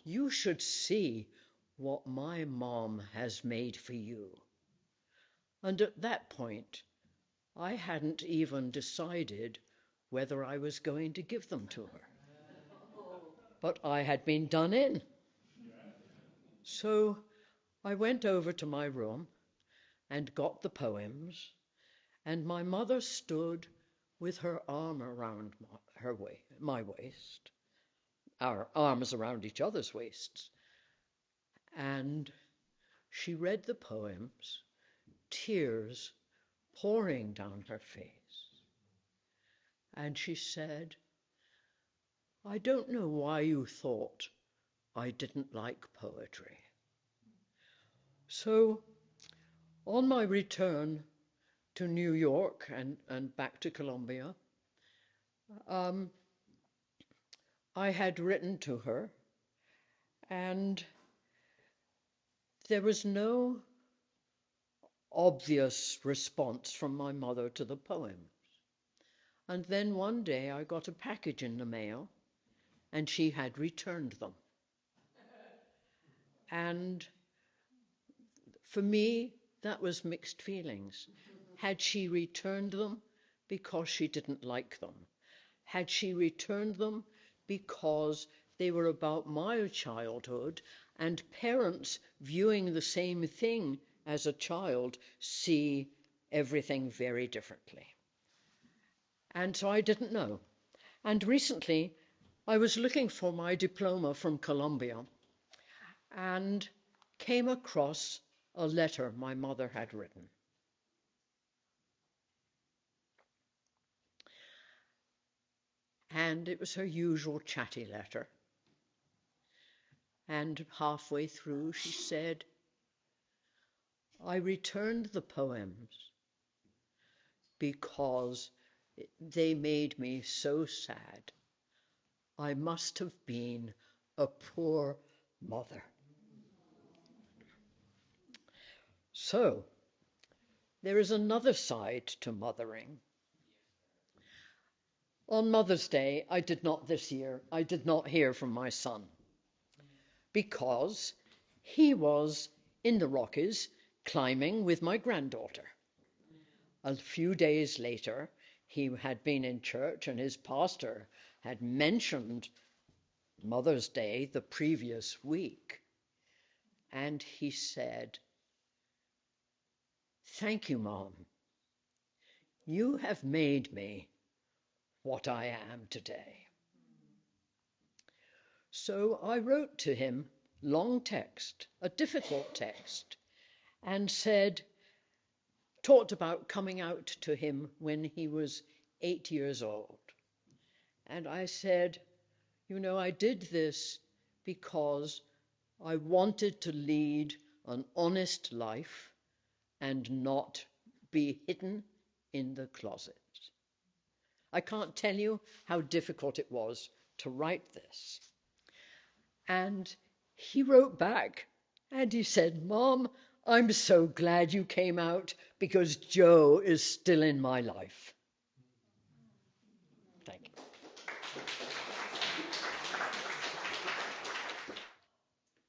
"You should see what my mom has made for you." And at that point, I hadn't even decided whether I was going to give them to her. But I had been done in. So I went over to my room and got the poems, and my mother stood with her arm around my waist, our arms around each other's waists, and she read the poems, tears pouring down her face. And she said, "I don't know why you thought I didn't like poetry." So on my return to New York and back to Columbia, I had written to her, and there was no obvious response from my mother to the poems. And then one day I got a package in the mail, and she had returned them. And for me, that was mixed feelings. Had she returned them because she didn't like them? Had she returned them because they were about my childhood, and parents viewing the same thing as a child see everything very differently? And so I didn't know. And recently, I was looking for my diploma from Columbia and came across a letter my mother had written. And it was her usual chatty letter. And halfway through, she said, "I returned the poems because they made me so sad. I must have been a poor mother." So, there is another side to mothering. On Mother's Day, this year, I did not hear from my son because he was in the Rockies climbing with my granddaughter. A few days later, he had been in church and his pastor had mentioned Mother's Day the previous week. And he said, "Thank you, Mom. You have made me what I am today." So I wrote to him, long text, a difficult text, and talked about coming out to him when he was 8 years old. And I said, I did this because I wanted to lead an honest life and not be hidden in the closet. I can't tell you how difficult it was to write this. And he wrote back and he said, "Mom, I'm so glad you came out because Joe is still in my life." Thank you.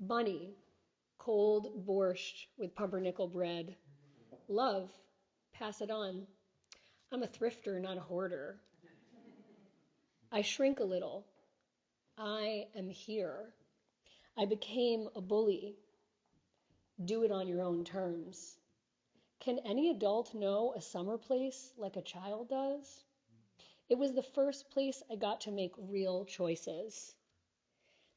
Bunny, cold borscht with pumpernickel bread. Love, pass it on. I'm a thrifter, not a hoarder. I shrink a little. I am here. I became a bully. Do it on your own terms. Can any adult know a summer place like a child does? It was the first place I got to make real choices.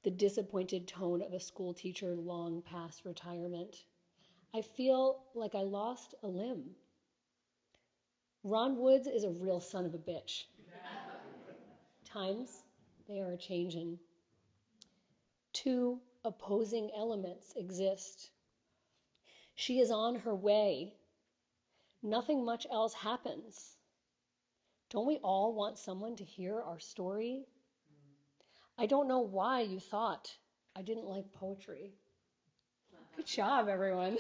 The disappointed tone of a school teacher long past retirement. I feel like I lost a limb. Ron Woods is a real son of a bitch. Times, they are a-changin'. Two opposing elements exist. She is on her way. Nothing much else happens. Don't we all want someone to hear our story? I don't know why you thought I didn't like poetry. Good job, everyone.